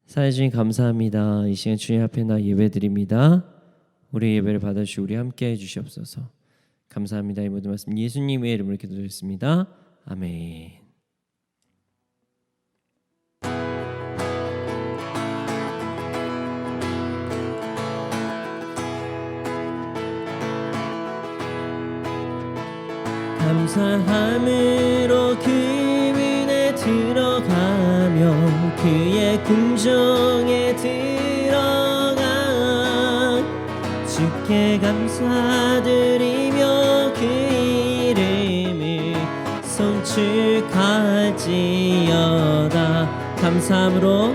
사회주님 감사합니다. 이 시간 주님 앞에 나 예배드립니다. 우리 예배를 받아주시고 우리 함께 해주시옵소서. 감사합니다. 이 모든 말씀 예수님의 이름으로 기도드렸습니다. 아멘. 감사함으로 그 은혜 들어가며 그의 궁정에 들어가 주께 감사드리며 그 이름을 송축할지어다. 감사함으로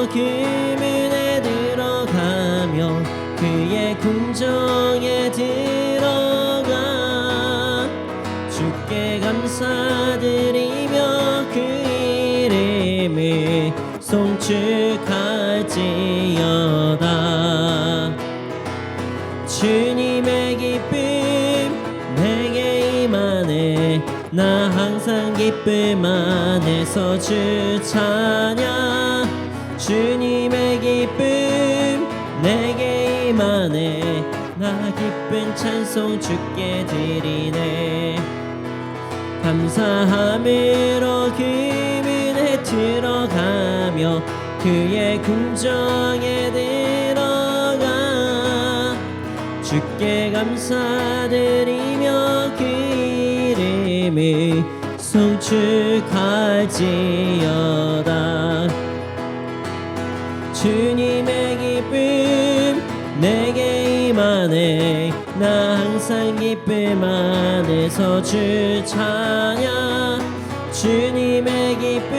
그 은혜 들어가며 그의 궁정에 들어가 주께 감사드리며 그 이름을 송축할지어다. 주님의 기쁨 내게 임하네. 나 항상 기쁨 안에서 주 찬양. 주님의 기쁨 내게 임하네. 나 기쁜 찬송 주께 드리네. 감사함으로 그 문에 들어가며 그의 궁정에 들어가 주께 감사드리며 그 이름을 송축할지어다. 주님의 기쁨 내게 임하네. 나 항상 기쁨 안에서 주 찬양. 주님의 기쁨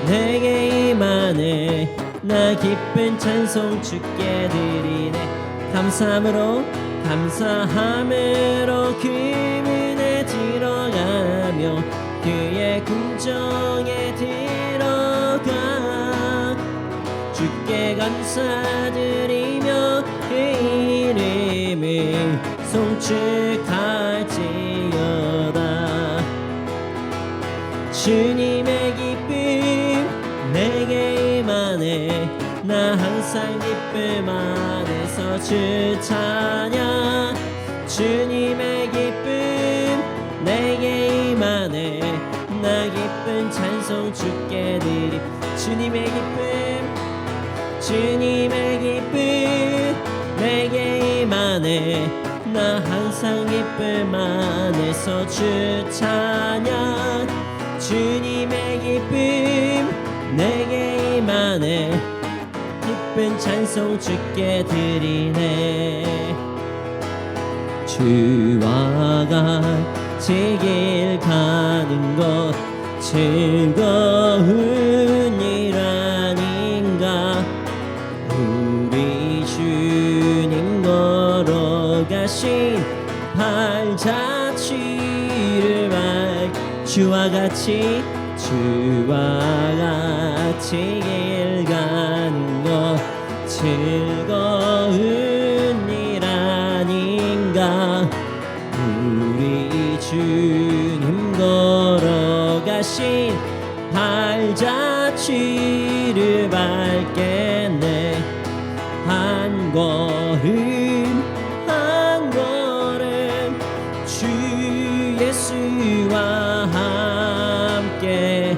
내게 임하네. 나 기쁜 찬송 주께 드리네. 감사함으로 그 문에 들어가며 그의 궁정에 들어가 주께 감사드리며 그 이름을 송축할지어다. 주님의 기쁨 내게 임하네. 나 항상 기쁨 안에서 주 찬양. 주님의 기쁨 내게 임하네. 나 기쁜 찬송 주께 드리. 주님의 기쁨 내게 임하네. 나 항상 기쁨 안에서 주 찬양. 주님의 기쁨 내게 임하네. 기쁜 찬송 주께 드리네. 주와 같이 길 가는 것 즐거운 일 아닌가. 우리 주님 걸어가신 발자취를 주와 같이 길 가는 것 즐거운 일 아닌가. 우리 주님 걸어가신 발자취를 밟겠네. 한 걸음 한 걸음 주 예수와 함께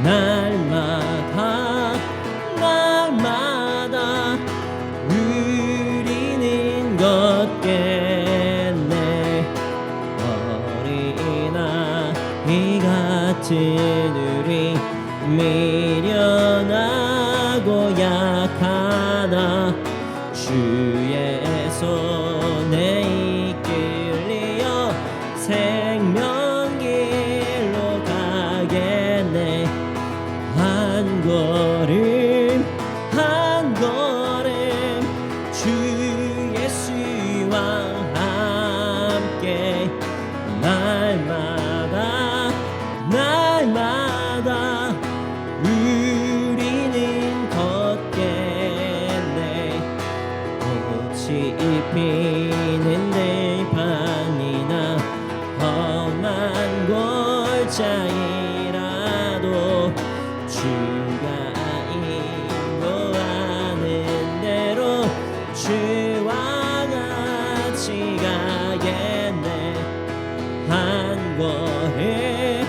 날마다 우리는 걷겠네. 어린아이 같은 우리 미련하고 약하나 주의 손에 이끌려 생명길로 가겠네. 한 걸음 한 걸음 주 예수와 함께 날마다 우리는 걷겠네. 꽃이 피는 들판이나 험한 골짜기라도 주 같이 가겠네. 한 걸음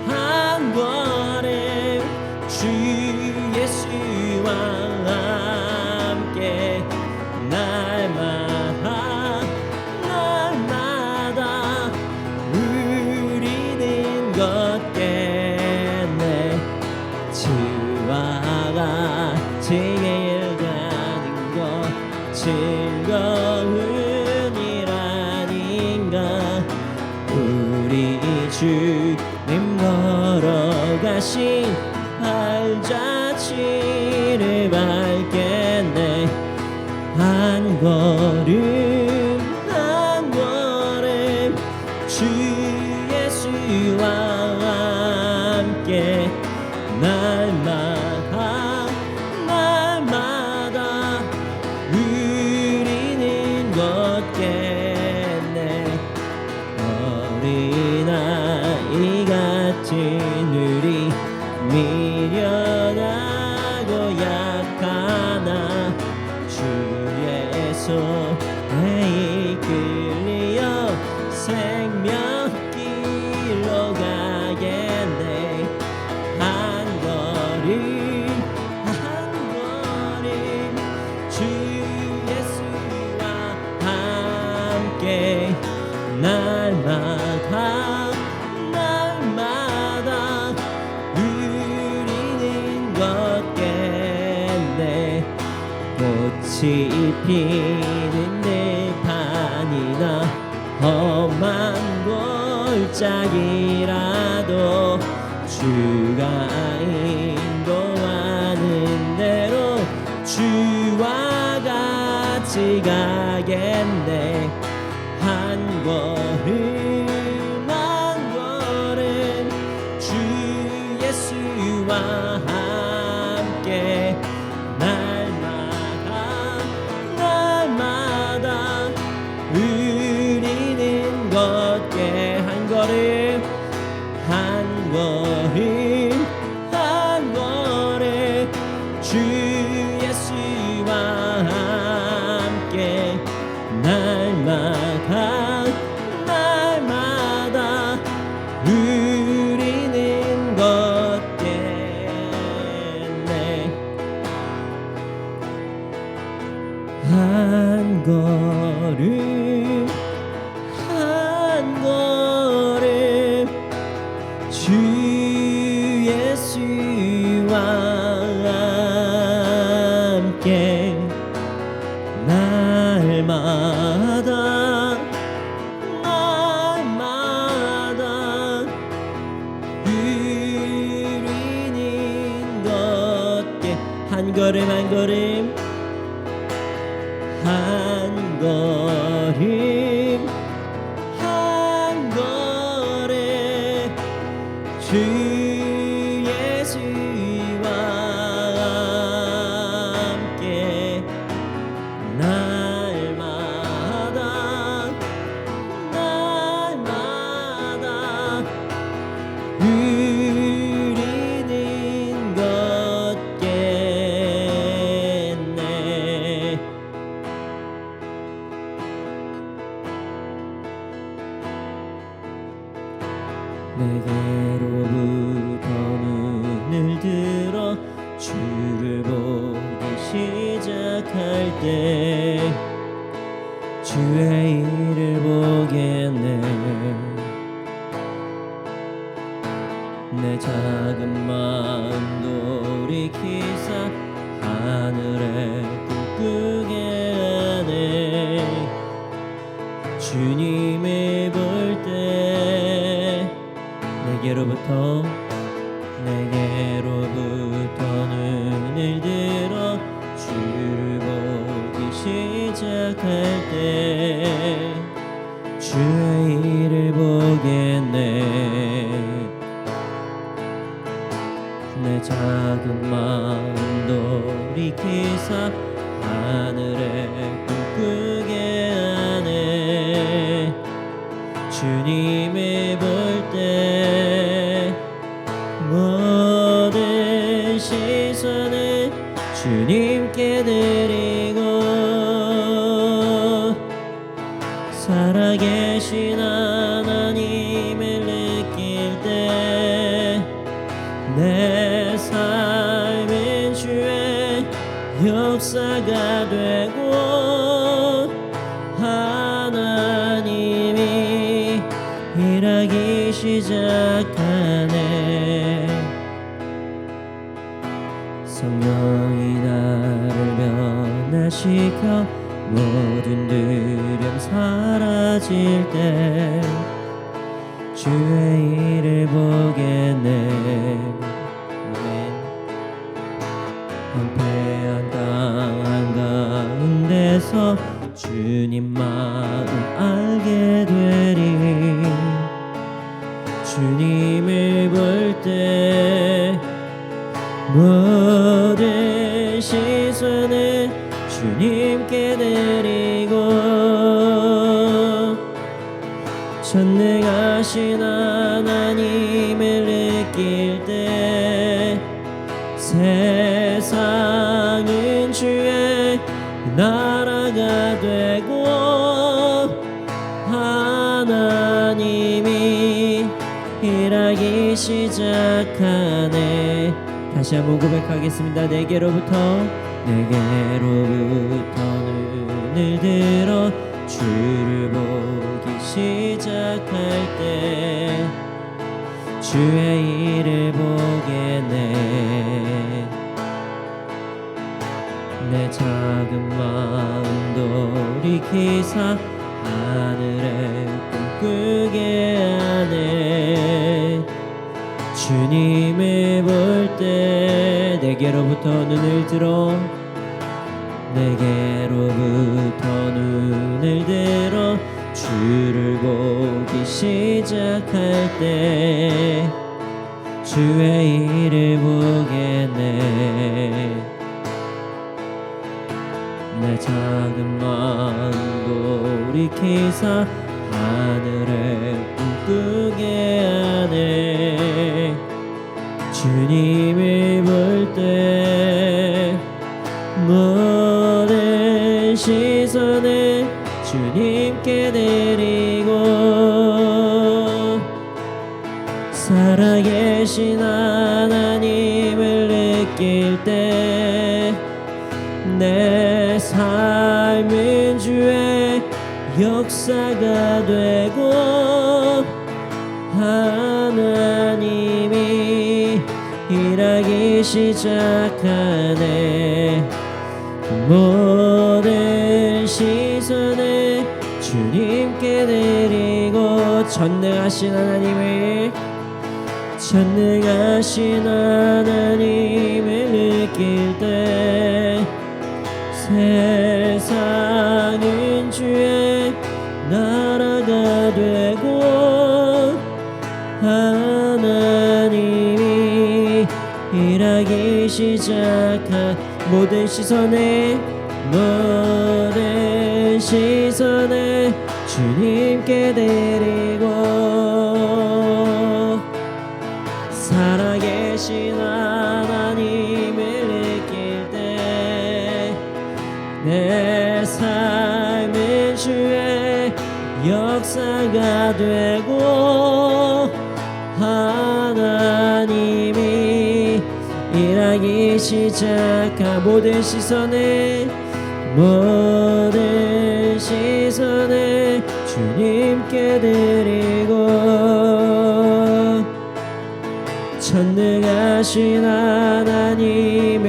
한 걸음 주 예수와 함께 날마다 날마다 우리는 걷겠네. 주와 같이 길 가는 것 즐거운 일 아닌가. 우리 주님 걸어가신 발자취를 밟겠네. 한 걸음 한 걸음 주 예수와 함께 날마다 날마다 우리는 걷겠네. 어린아이 같은 우리 미련하고 약하나 주의 손에 이끌려 생명길로 가겠네. 한 걸음 한 걸음 주 예수와 함께 날마다 날마다 우리는 걷겠네. 꽃이 피는 들판이나 험한 골짜기라도 주가 인도하는 대로 주와 같이 가겠네. 한 걸음 한 걸음 주 예수와 함께 날마다 날마다 우리는 걷게. 한 걸음 한 걸음 한 걸음 주 예수와 함께 날마다 날마다 우리는 걷겠네. 한 걸음 한 걸음 주 예수와 함께 날마다 날마다 우리는 걷게. 한 걸음 한 걸음 한 걸음 한 걸음 주 예수와 함께 날마다 날마다 우리는 걷겠네. 내게로부터 눈을 들어 주를 보기 시작할 때 주의 일을 보겠네. 내 작은 마음 돌이키사 하늘에 꿈꾸게 하네. 주님을 볼 때 내게로부터 눈을 들어 주를 보기 시작할 때 주의 일을 보겠네. 내 작은 마음 돌이키사 하늘에 꿈꾸게 하네. 주님을 볼 때 모든 시선을 주님께 드리고 살아계신 하나님을 느낄 때 내 삶은 주의 역사가 되고 하나님이 일하기 시작하네. 성령이 나를 변화시켜 모든 두려움 사라질 때 주의 일을 보겠네. 아멘. 황폐한 땅 한가운데서 주님 마음 알게 되리. 주님을 볼 때 모든 시선을 주님께 드리고 전능하신 하나님을 느낄 때 세상은 주의 나라가 되고 하나님이 일하기 시작하네. 다시 한번 고백하겠습니다. 내게로부터 눈을 들어 주를 보기 시작할 때 주의 일을 보겠네. 내 작은 마음 돌이키사 하늘에 꿈꾸게 하네. 주님을 볼 때 내게로부터 눈을 들어 주를 보기 시작할 때 주의 일을 보겠네. 내 작은 마음 돌이키사 하늘에 꿈꾸게 하네. 주님을 볼 때 모든 시선을 주님께 드리고 살아계신 하나님을 느낄 때 내 삶은 주의 역사가 되고 하나님이 일하기 시작하네. 모든 시선을 주님께 드리고 전능하신 하나님을 느낄 때 세상은 주의 나라가 되고 하나님이 일하기 시작한 모든 시선을 주님께 드리고 살아계신 하나님을 느낄 때 내 삶은 주의 역사가 되고 하나님이 일하기 시작한 모든 시선을 주님께 드리고 전능하신 하나님을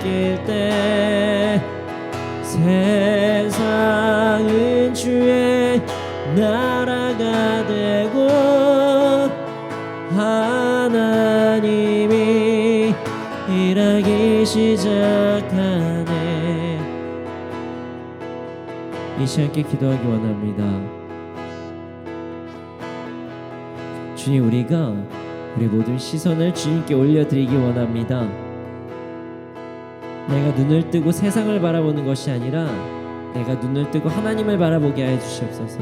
느낄 때 세상은 주의 나라가 되고 하나님이 일하기 시작하네. 이 시간께 기도하기 원합니다. 주님, 우리가 우리 모든 시선을 주님께 올려드리기 원합니다. 내가 눈을 뜨고 세상을 바라보는 것이 아니라 내가 눈을 뜨고 하나님을 바라보게 하여 주시옵소서.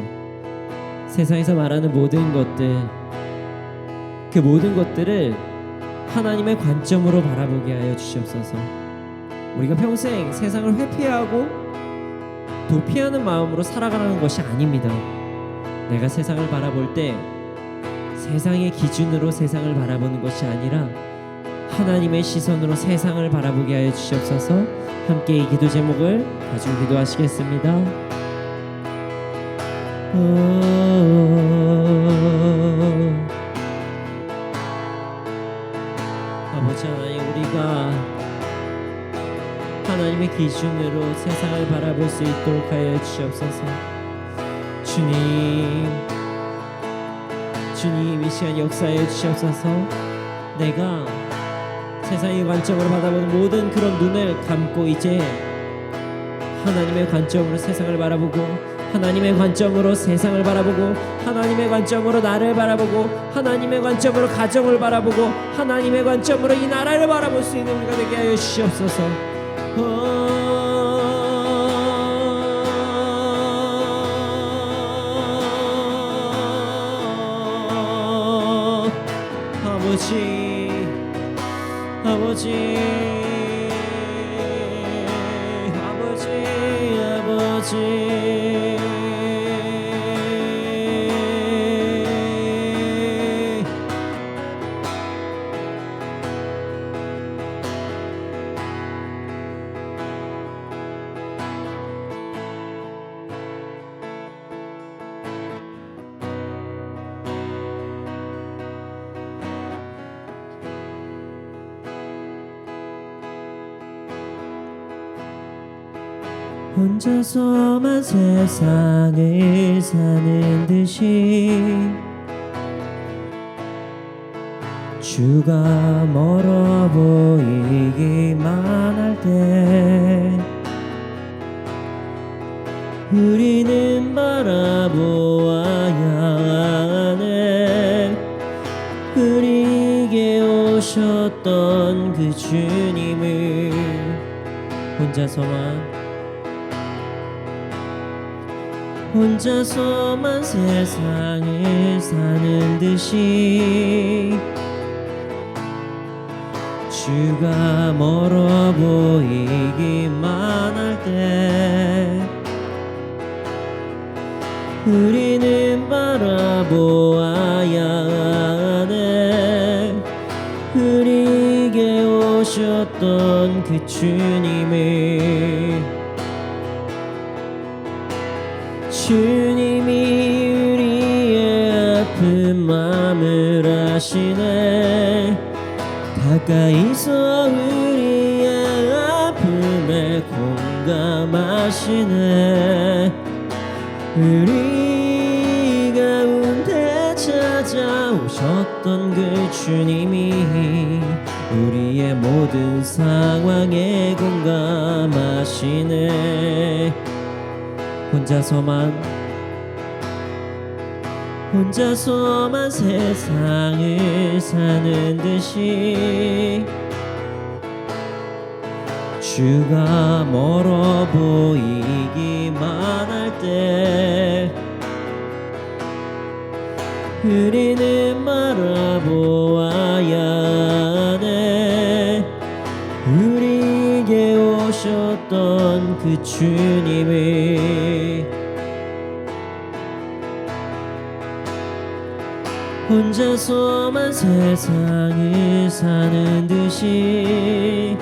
세상에서 말하는 모든 것들, 그 모든 것들을 하나님의 관점으로 바라보게 하여 주시옵소서. 우리가 평생 세상을 회피하고 도피하는 마음으로 살아가는 것이 아닙니다. 내가 세상을 바라볼 때 세상의 기준으로 세상을 바라보는 것이 아니라 하나님의 시선으로 세상을 바라보게 하여 주시옵소서. 함께 이 기도 제목을 가지고 기도하시겠습니다. 아버지 하나님, 우리가 하나님의 기준으로 세상을 바라볼 수 있도록 하여 주시옵소서. 주님 이 시간 역사해 주시옵소서. 내가 세상의 관점으로 바라보는 모든 그런 눈을 감고 이제 하나님의 관점으로 세상을 바라보고, 하나님의 관점으로 세상을 바라보고, 하나님의 관점으로 나를 바라보고, 하나님의 관점으로 가정을 바라보고, 하나님의 관점으로 이 나라를 바라볼 수 있는 우리가 되게 하여 주시옵소서. 아버지 혼자서만 세상을 사는 듯이 주가 멀어 보이기만 할 때 우리는 바라보아야 하네. 우리에게 오셨던 그 주님을 혼자서만 세상을 사는 듯이 주가 멀어 보이기만 할 때 우리는 바라보아야 하네. 우리에게 오셨던 그 주님이 우리의 아픈 마음을 아시네. 가까이서 우리의 아픔에 공감하시네. 우리 가운데 찾아오셨던 그 주님이 우리의 모든 상황에 공감하시네. 혼자서만 세상을 사는 듯이 주가 멀어 보이기만 할 때 우리는 바라보아야 하네. 우리에게 오셨던 그 주님을 혼자서만 세상을 사는 듯이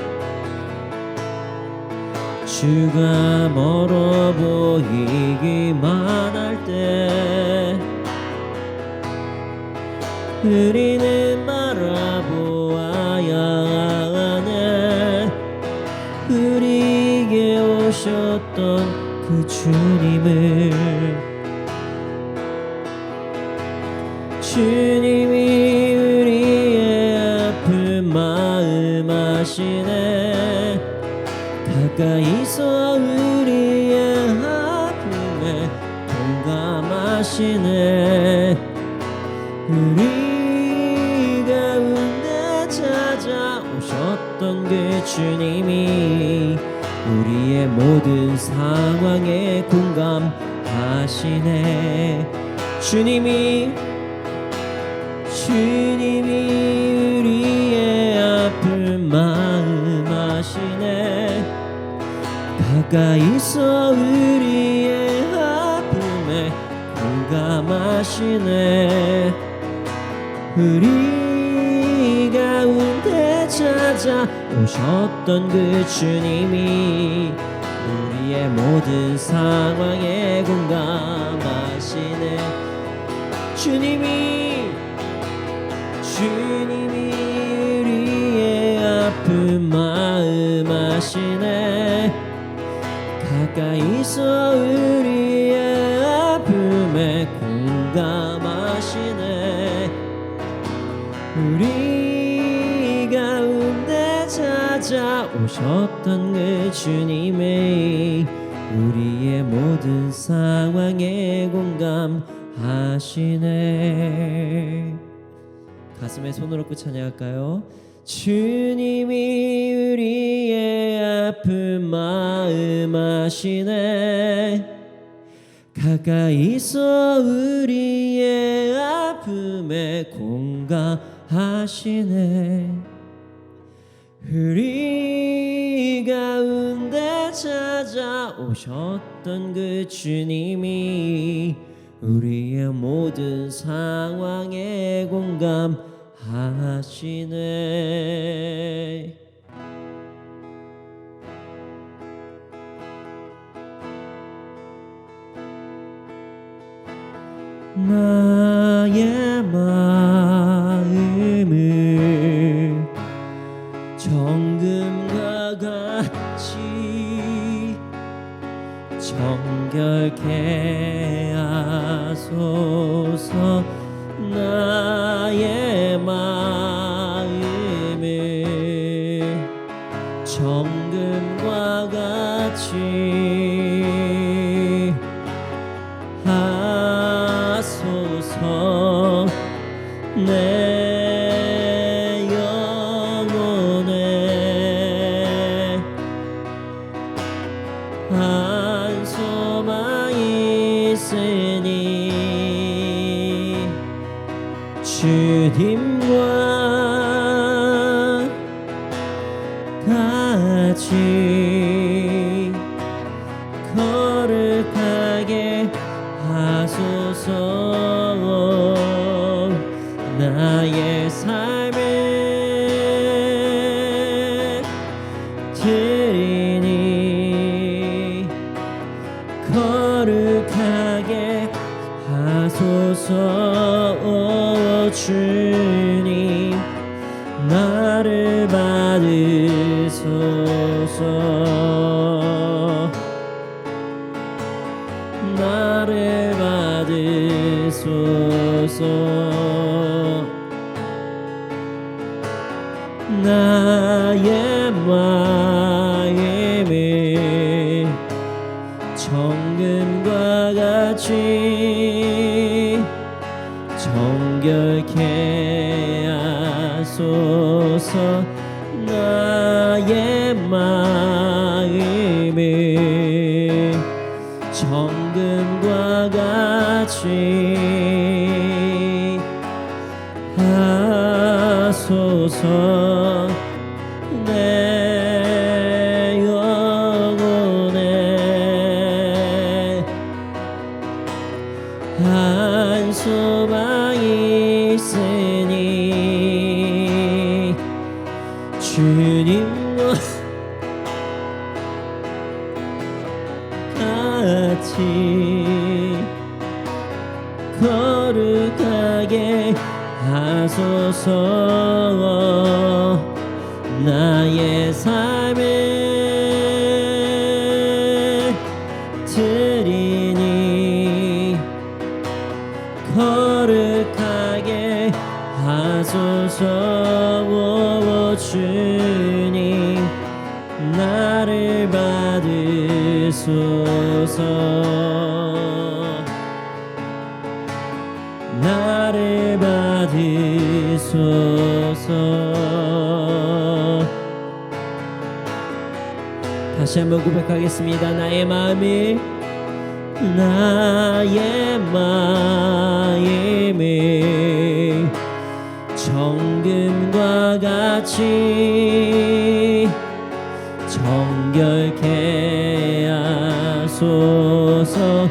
주가 멀어 보이기만 할 때 우리는 바라보아야 하네. 우리에게 오셨던 그 주님이 우리의 아픈 마음 아시네. 가까이서 우리의 아픔에 공감하시네. 우리 가운데 찾아오셨던 그 주님이 우리의 모든 상황에 공감하시네. 주님이 우리의 아픈 마음 아시네. 가까이서 우리의 아픔에 공감하시네. 하시네. 우리 가운데 찾아오셨던 그 주님이 우리의 모든 상황에 공감하시네. 주님이 우리의 아픈 마음 아시네. 가까이서 우리의 아픔에 공감하시네. 우리 가운데 찾아오셨던 그 주님이 우리의 모든 상황에 공감하시네. 가슴에 손을 얹고 찬양할까요? 주님이 우리의 아픈 마음 아시네. 가까이서 우리의 아픔에 공감하시네. 우리 가운데 찾아오셨던 그 주님이 우리의 모든 상황에 공감하시네. 나의 마음을 정금과 같이 정결케 하소서. 나의 마음을 정금과 같이 하소서. 내 영혼에 한 소망이 있으니 주님과 같이 거룩하게 하소서. 나의 삶을 드리니 거룩하게 하소서. 주님 나를 받으소서. 나를 받으소서. 나의 마음을 정금과 같이 정결케 하소서. 나의 마음을 정금과 같이 하소서. 내 영혼에 한 소망이 있으니 주님과 같이 거룩하게 하소서. 나의 삶을 드리니 거룩하게 하소서. 주님 나를 받으소서. 나를 받으소서. 다시 한번 고백하겠습니다. 나의 마음을 정금과 같이 정결케 하소서.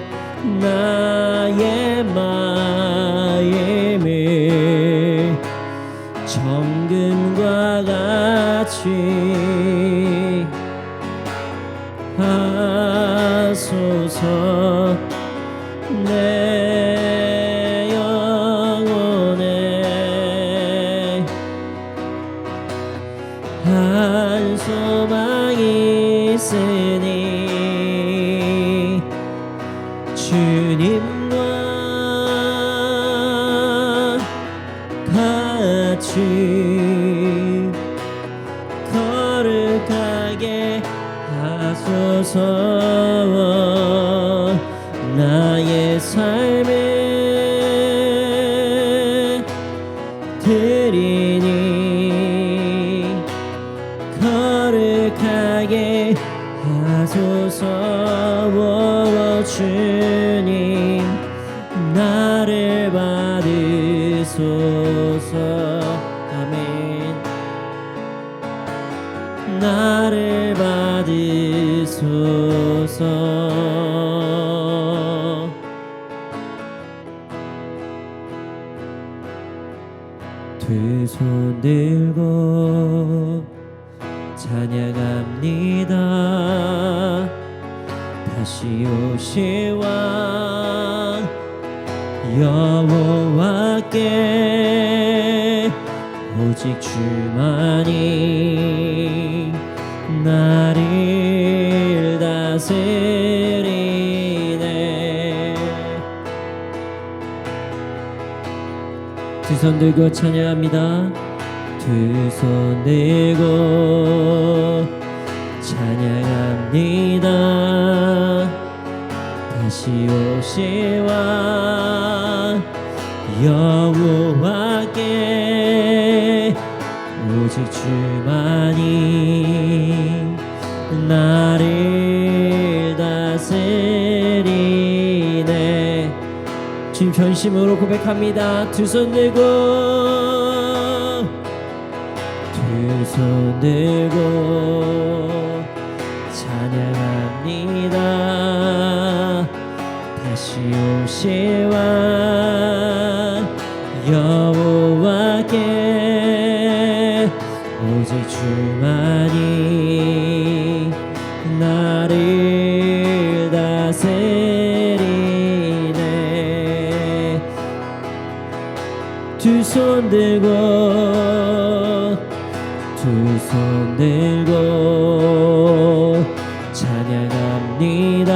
나의 마음을 정금과 같이 하소서. 내 영혼에 한 소망이 있으니 주님과 같이 거룩하게 하소서. 나의 삶을 드리니 거룩하게 하소서. 주님 나를 받으소서. 아멘. 나를 받으소서. 두 손 들고 찬양합니다. 다시 오실 왕 여호와께 오직 주만이 나를 다스리네. 두 손 들고 찬양합니다. 두 손 들고 찬양합니다. 다시 오실 왕 여호와께 오직 주만이 나를 다스리네. 주님 전심으로 고백합니다. 두 손 들고 두 손 들고 찬양합니다. 다시 오실 왕 여호와께 오직 주만이 나를 다스리네. 두 손 들고 두 손 들고 찬양합니다.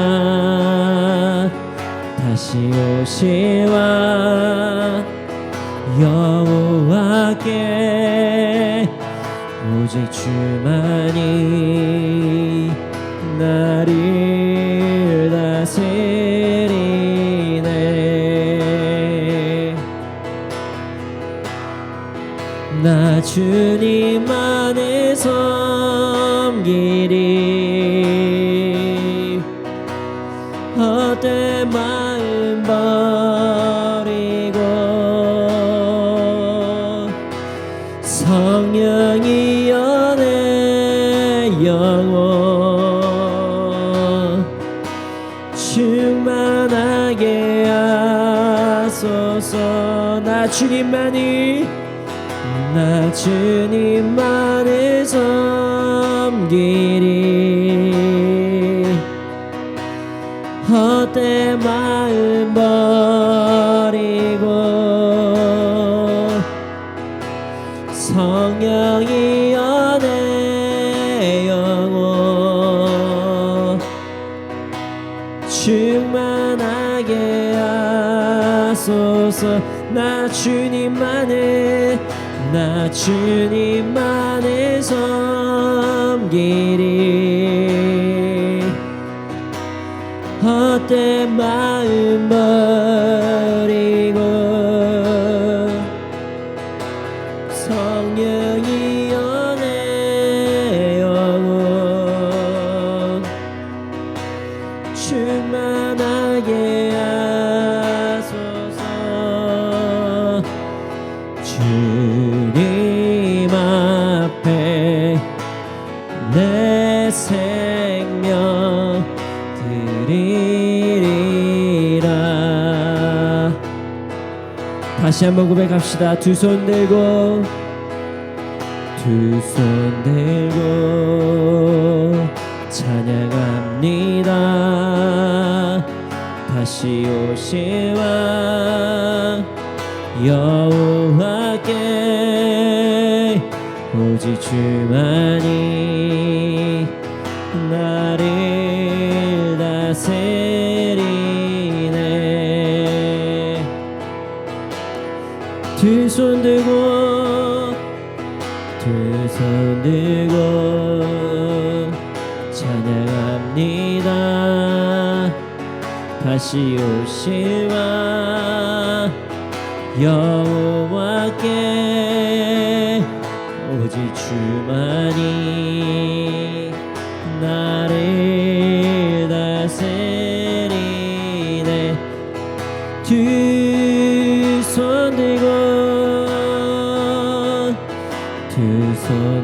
다시 오실 왕 여호와께 오직 주만이 나를 다스리네. 나 주님만을 섬기리. 헛된 마음 버리고 성령이여 내 영혼 충만하게 하소서. 나 주님만을 섬기리. 헛된 마음 버리고 성령이여 내 영혼 충만하게 하소서. 나 주님만을 섬기리. 헛된 마음 버리고 성령이여 내 영혼 충만하게 하소서. 주님 앞에 내 생명 드리리. 찬양합니다. 다시 한번 고백합시다. 두 손 들고 찬양합니다. 다시 오실 왕 여호와께 오직 주만이 나를 다스리네. 두 손 들고 찬양합니다. 다시 오실 왕 여호와께 오직 주만이 나를 다스리네. 두 손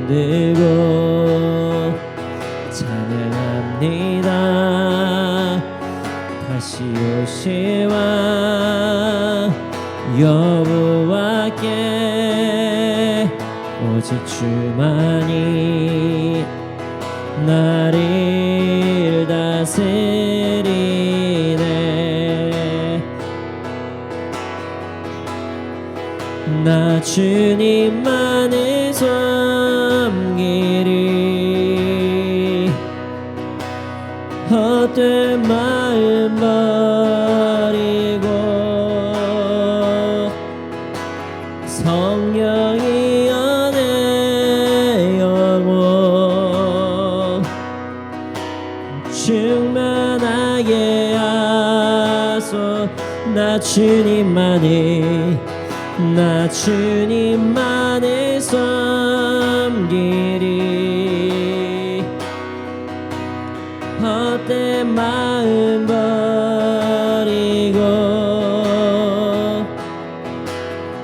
들고 찬양합니다. 다시 오실 왕 여호와께 오직 주만이 나를 다스리네. 나 주님만을 섬기리. 헛된 마음 버리고 성령이여 내 영혼 충만하게 하소. 나 주님만을 섬기리. 헛된 마음 버리고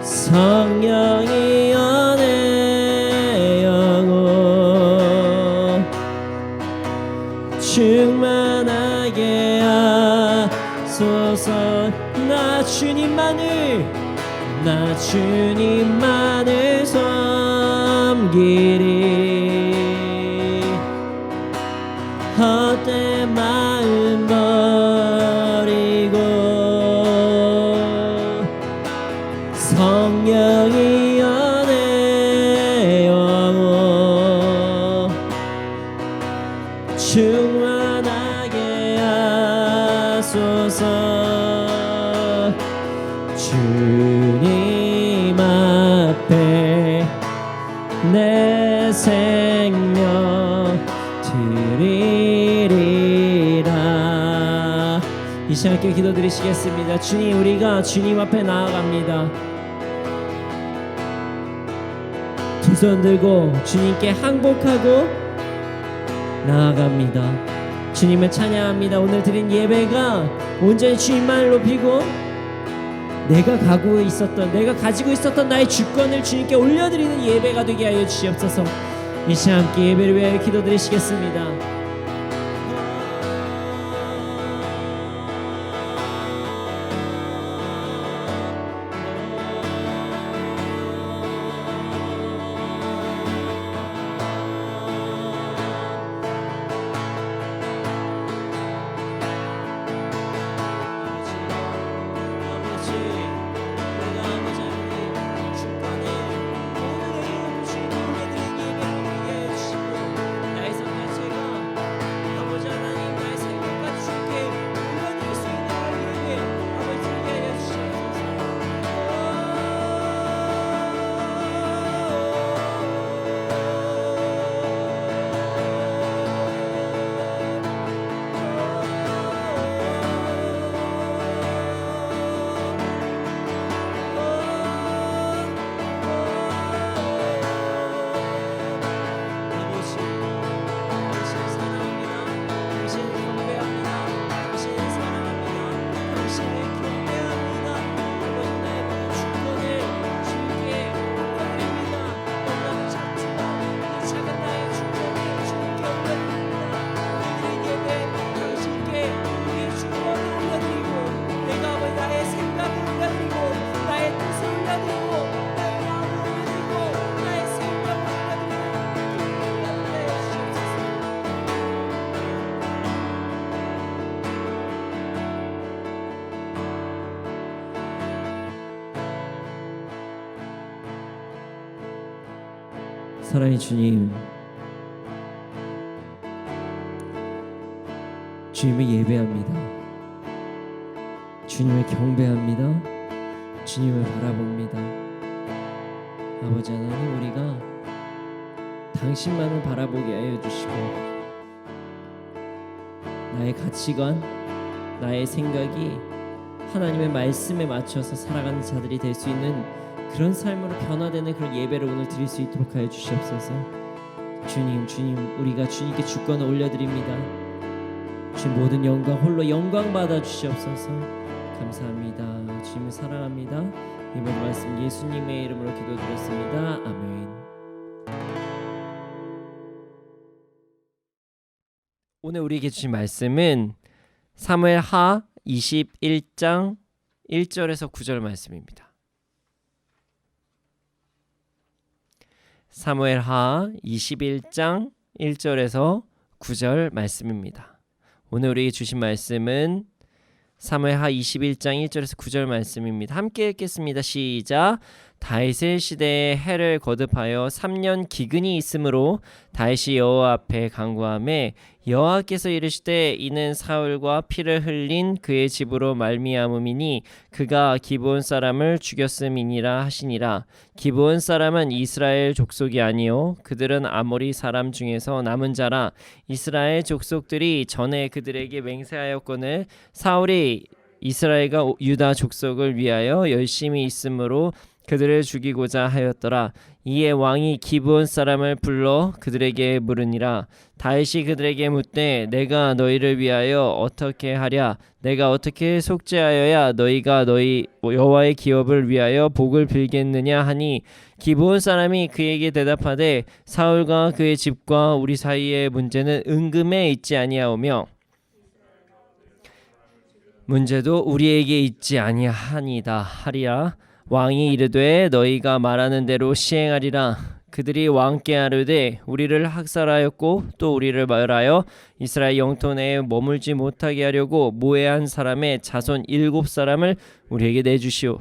성령이여 내 영혼 충만하게 하소서. 나 주님만을 섬기리. 헛된 마음 버리고 성령이여 내 영혼 충만하게 하소서. 주님 앞에 내 생명 드리리라. 이 시간 함께 기도드리시겠습니다. 주님, 우리가 주님 앞에 나아갑니다. 두 손 들고 주님께 항복하고 나아갑니다. 주님을 찬양합니다. 오늘 드린 예배가 온전히 주님만을 높이고 내가 가지고 있었던 나의 주권을 주님께 올려드리는 예배가 되게 하여 주시옵소서. 이 시간 함께 예배를 위하여 기도드리시겠습니다. 사랑의 주님, 주님을 예배합니다. 주님을 경배합니다. 주님을 바라봅니다. 아버지 하나님, 우리가 당신만을 바라보게 하여 주시고 나의 가치관, 나의 생각이 하나님의 말씀에 맞춰서 살아가는 자들이 될 수 있는 그런 삶으로 변화되는 그런 예배를 오늘 드릴 수 있도록 하여 주시옵소서. 주님, 우리가 주님께 주권을 올려드립니다. 주님, 모든 영광 홀로 영광 받아 주시옵소서. 감사합니다. 주님을 사랑합니다. 이 모든 말씀 예수님의 이름으로 기도드렸습니다. 아멘. 오늘 우리에게 주신 말씀은 사무엘하 21장 1절에서 9절 말씀입니다. 사무엘하 21장 1절에서 9절 말씀입니다. 오늘 우리에게 주신 말씀은 사무엘하 21장 1절에서 9절 말씀입니다. 함께 읽겠습니다. 시작. 다윗의 시대에 해를 거듭하여 3년 기근이 있으므로 다윗이 여호와 앞에 간구하매 여호와께서 이르시되 이는 사울과 피를 흘린 그의 집으로 말미암음이니 그가 기브온 사람을 죽였음이니라 하시니라. 기브온 사람은 이스라엘 족속이 아니요 그들은 아모리 사람 중에서 남은 자라. 이스라엘 족속들이 전에 그들에게 맹세하였거늘 사울이 이스라엘과 유다 족속을 위하여 열심히 있으므로 그들을 죽이고자 하였더라. 이에 왕이 기브온 사람을 불러 그들에게 물으니라. 다윗이 그들에게 묻되 내가 너희를 위하여 어떻게 하랴? 내가 어떻게 속죄하여야 너희가 너희 여호와의 기업을 위하여 복을 빌겠느냐 하니 기브온 사람이 그에게 대답하되 사울과 그의 집과 우리 사이의 문제는 은금에 있지 아니하오며 문제도 우리에게 있지 아니하니이다 하리라. 왕이 이르되 너희가 말하는 대로 시행하리라. 그들이 왕께 아뢰되 우리를 학살하였고 또 우리를 멸하여 이스라엘 영토 내에 머물지 못하게 하려고 모해한 사람의 자손 7사람을 우리에게 내주시오.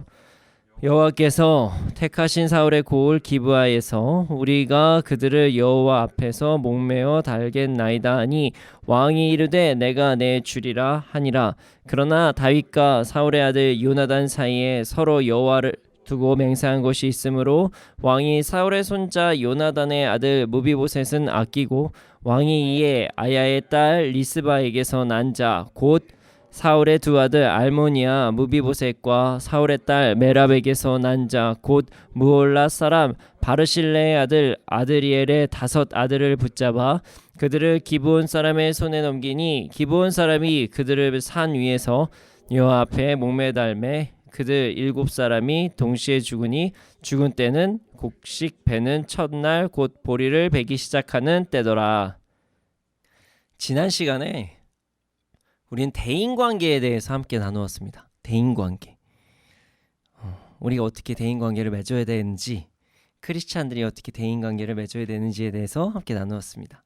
여호와께서 택하신 사울의 고을 기브아에서 우리가 그들을 여호와 앞에서 목매어 달겠나이다 하니 왕이 이르되 내가 내주리라 하니라. 그러나 다윗과 사울의 아들 요나단 사이에 서로 여호와를 두고 맹세한 것이 있으므로 왕이 사울의 손자 요나단의 아들 무비보셋은 아끼고 왕이 이에 아야의 딸 리스바에게서 난 자 곧 사울의 두 아들 알모니아 무비보셋과 사울의 딸 메랍에게서 난 자 곧 무올라 사람 바르실레의 아들 아드리엘의 5 아들을 붙잡아 그들을 기브온 사람의 손에 넘기니 기브온 사람이 그들을 산 위에서 여호와 앞에 목매달매 그들 7사람이 동시에 죽으니 죽은 때는 곡식 베는 첫날 곧 보리를 베기 시작하는 때더라. 지난 시간에 우리는 대인관계에 대해서 함께 나누었습니다. 대인관계. 우리가 어떻게 대인관계를 맺어야 되는지, 크리스찬들이 어떻게 대인관계를 맺어야 되는지에 대해서 함께 나누었습니다.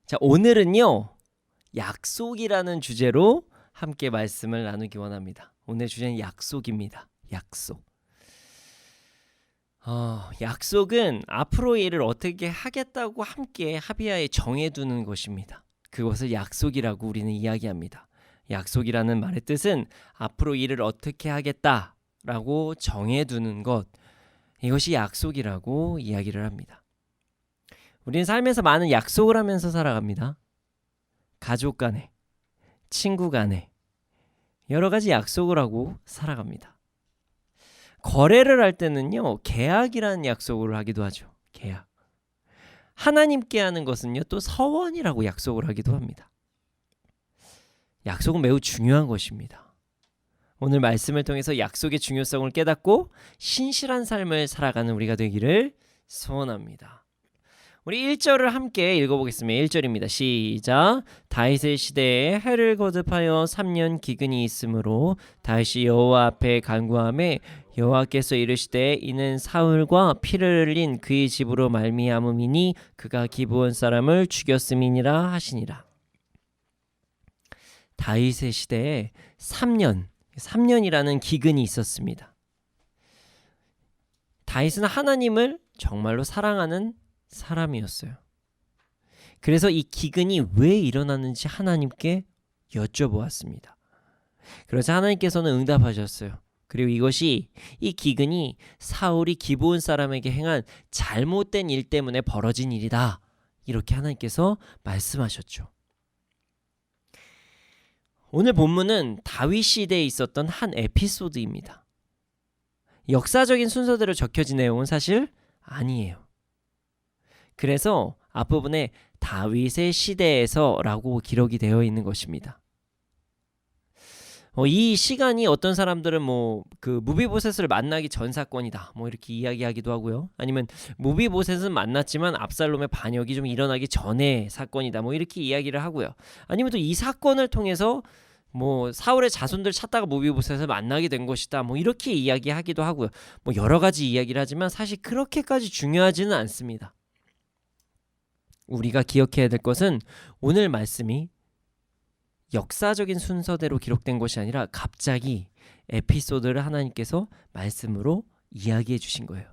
자, 오늘은요, 약속이라는 주제로 함께 말씀을 나누기 원합니다. 오늘 주제는 약속입니다. 약속. 약속은 앞으로의 일을 어떻게 하겠다고 함께 합의하에 정해두는 것입니다. 그것을 약속이라고 우리는 이야기합니다. 약속이라는 말의 뜻은 앞으로 일을 어떻게 하겠다라고 정해두는 것, 이것이 약속이라고 이야기를 합니다. 우리는 삶에서 많은 약속을 하면서 살아갑니다. 가족 간에, 친구 간에 여러 가지 약속을 하고 살아갑니다. 거래를 할 때는요, 계약이라는 약속을 하기도 하죠. 계약. 하나님께 하는 것은요, 또 서원이라고 약속을 하기도 합니다. 약속은 매우 중요한 것입니다. 오늘 말씀을 통해서 약속의 중요성을 깨닫고 신실한 삶을 살아가는 우리가 되기를 소원합니다. 우리 1절을 함께 읽어보겠습니다. 1절입니다. 시작. 다윗의 시대에 해를 거듭하여 3년 기근이 있으므로 다윗이 여호와 앞에 간구하매 여호와께서 이르시되 이는 사울과 피를 흘린 그의 집으로 말미암음이니 그가 기브온 사람을 죽였음이니라 하시니라. 다윗의 시대에 3년이라는 기근이 있었습니다. 다윗은 하나님을 정말로 사랑하는 사람이었어요. 그래서 이 기근이 왜 일어났는지 하나님께 여쭤보았습니다. 그래서 하나님께서는 응답하셨어요. 그리고 이 기근이 사울이 기브온 사람에게 행한 잘못된 일 때문에 벌어진 일이다. 이렇게 하나님께서 말씀하셨죠. 오늘 본문은 다윗 시대에 있었던 한 에피소드입니다. 역사적인 순서대로 적혀진 내용은 사실 아니에요. 그래서 앞부분에 다윗의 시대에서라고 기록이 되어 있는 것입니다. 이 시간이 어떤 사람들은 그 무비보셋을 만나기 전 사건이다 이렇게 이야기하기도 하고요. 아니면 무비보셋은 만났지만 압살롬의 반역이 좀 일어나기 전의 사건이다 이렇게 이야기를 하고요. 아니면 또 이 사건을 통해서 사울의 자손들 찾다가 무비보셋을 만나게 된 것이다 이렇게 이야기하기도 하고요. 여러 가지 이야기를 하지만 사실 그렇게까지 중요하지는 않습니다. 우리가 기억해야 될 것은 오늘 말씀이 역사적인 순서대로 기록된 것이 아니라 갑자기 에피소드를 하나님께서 말씀으로 이야기해 주신 거예요.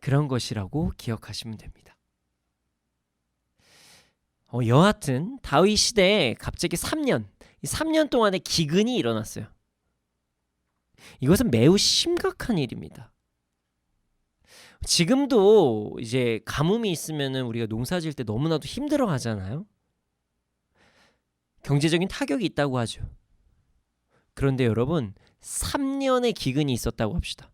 그런 것이라고 기억하시면 됩니다. 여하튼 다윗 시대에 갑자기 3년 동안의 기근이 일어났어요. 이것은 매우 심각한 일입니다. 지금도 이제 가뭄이 있으면은 우리가 농사 지을 때 너무나도 힘들어 하잖아요. 경제적인 타격이 있다고 하죠. 그런데 여러분 3년의 기근이 있었다고 합시다.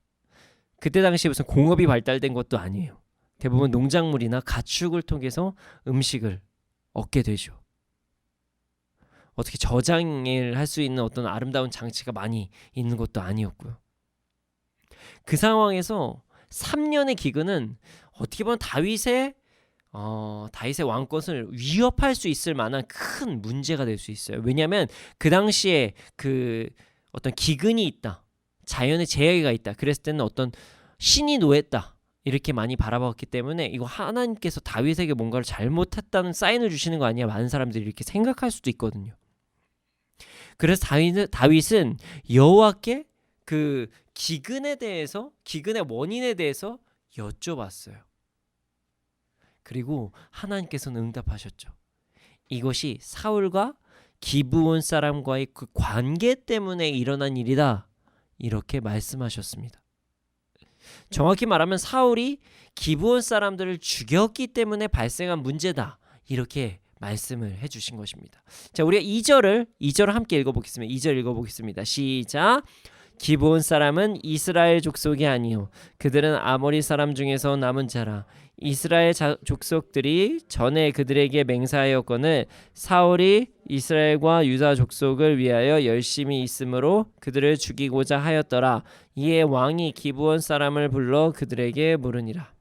그때 당시에 무슨 공업이 발달된 것도 아니에요. 대부분 농작물이나 가축을 통해서 음식을 얻게 되죠. 어떻게 저장을 할 수 있는 어떤 아름다운 장치가 많이 있는 것도 아니었고요. 그 상황에서 3년의 기근은 어떻게 보면 다윗의 왕권을 위협할 수 있을 만한 큰 문제가 될 수 있어요. 왜냐하면 그 당시에 그 어떤 기근이 있다, 자연의 재해가 있다, 그랬을 때는 어떤 신이 노했다 이렇게 많이 바라봤기 때문에 이거 하나님께서 다윗에게 뭔가를 잘못했다는 사인을 주시는 거 아니야? 많은 사람들이 이렇게 생각할 수도 있거든요. 그래서 다윗은 여호와께 그 기근의 원인에 대해서 여쭤봤어요. 그리고 하나님께서는 응답하셨죠. 이것이 사울과 기브온 사람과의 그 관계 때문에 일어난 일이다. 이렇게 말씀하셨습니다. 정확히 말하면 사울이 기브온 사람들을 죽였기 때문에 발생한 문제다. 이렇게 말씀을 해주신 것입니다. 자, 우리가 2절을 함께 읽어보겠습니다. 2절 읽어보겠습니다. 시작. 기브온 사람은 이스라엘 족속이 아니요 그들은 아모리 사람 중에서 남은 자라. 이스라엘 족속들이 전에 그들에게 맹세하였거늘 사울이 이스라엘과 유다 족속을 위하여 열심히 있으므로 그들을 죽이고자 하였더라. 이에 왕이 기브온 사람을 불러 그들에게 물으니라.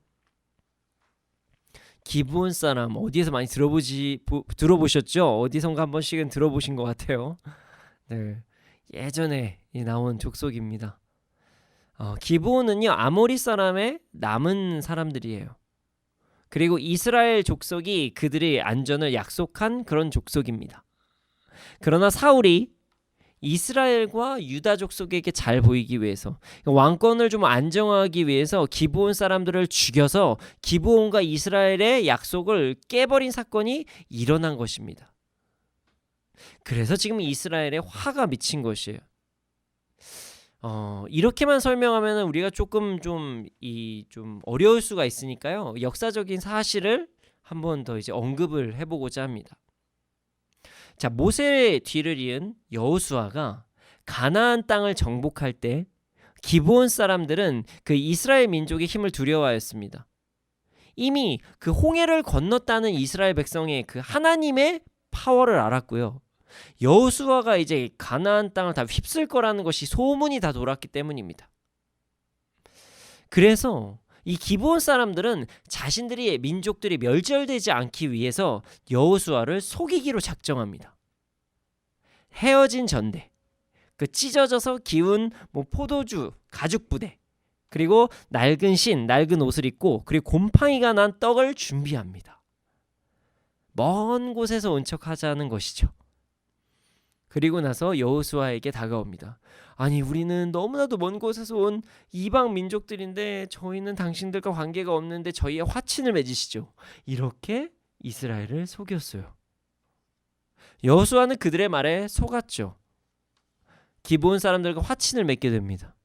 기브온 사람 어디에서 많이 들어보셨죠? 어디선가 한 번씩은 들어보신 것 같아요. 네, 예전에 나온 족속입니다. 기브온은요 아모리 사람의 남은 사람들이에요. 그리고 이스라엘 족속이 그들의 안전을 약속한 그런 족속입니다. 그러나 사울이 이스라엘과 유다 족속에게 잘 보이기 위해서, 왕권을 좀 안정하기 위해서 기브온 사람들을 죽여서 기브온과 이스라엘의 약속을 깨버린 사건이 일어난 것입니다. 그래서 지금 이스라엘에 화가 미친 것이에요. 이렇게만 설명하면 우리가 조금 좀 어려울 수가 있으니까요. 역사적인 사실을 한번 더 이제 언급을 해보고자 합니다. 자, 모세의 뒤를 이은 여호수아가 가나안 땅을 정복할 때 기브온 사람들은 그 이스라엘 민족의 힘을 두려워하였습니다. 이미 그 홍해를 건넜다는 이스라엘 백성의 그 하나님의 파워를 알았고요. 여호수아가 이제 가나안 땅을 다 휩쓸 거라는 것이 소문이 다 돌았기 때문입니다. 그래서 이 기브온 사람들은 자신들의 민족들이 멸절되지 않기 위해서 여호수아를 속이기로 작정합니다. 헤어진 전대, 그 찢어져서 기운 포도주 가죽 부대, 그리고 낡은 옷을 입고 그리고 곰팡이가 난 떡을 준비합니다. 먼 곳에서 온 척하자는 것이죠. 그리고 나서 여호수아에게 다가옵니다. 아니, 우리는 너무나도 먼 곳에서 온 이방 민족들인데 저희는 당신들과 관계가 없는데 저희의 화친을 맺으시죠. 이렇게 이스라엘을 속였어요. 여호수아는 그들의 말에 속았죠. 기브온 사람들과 화친을 맺게 됩니다.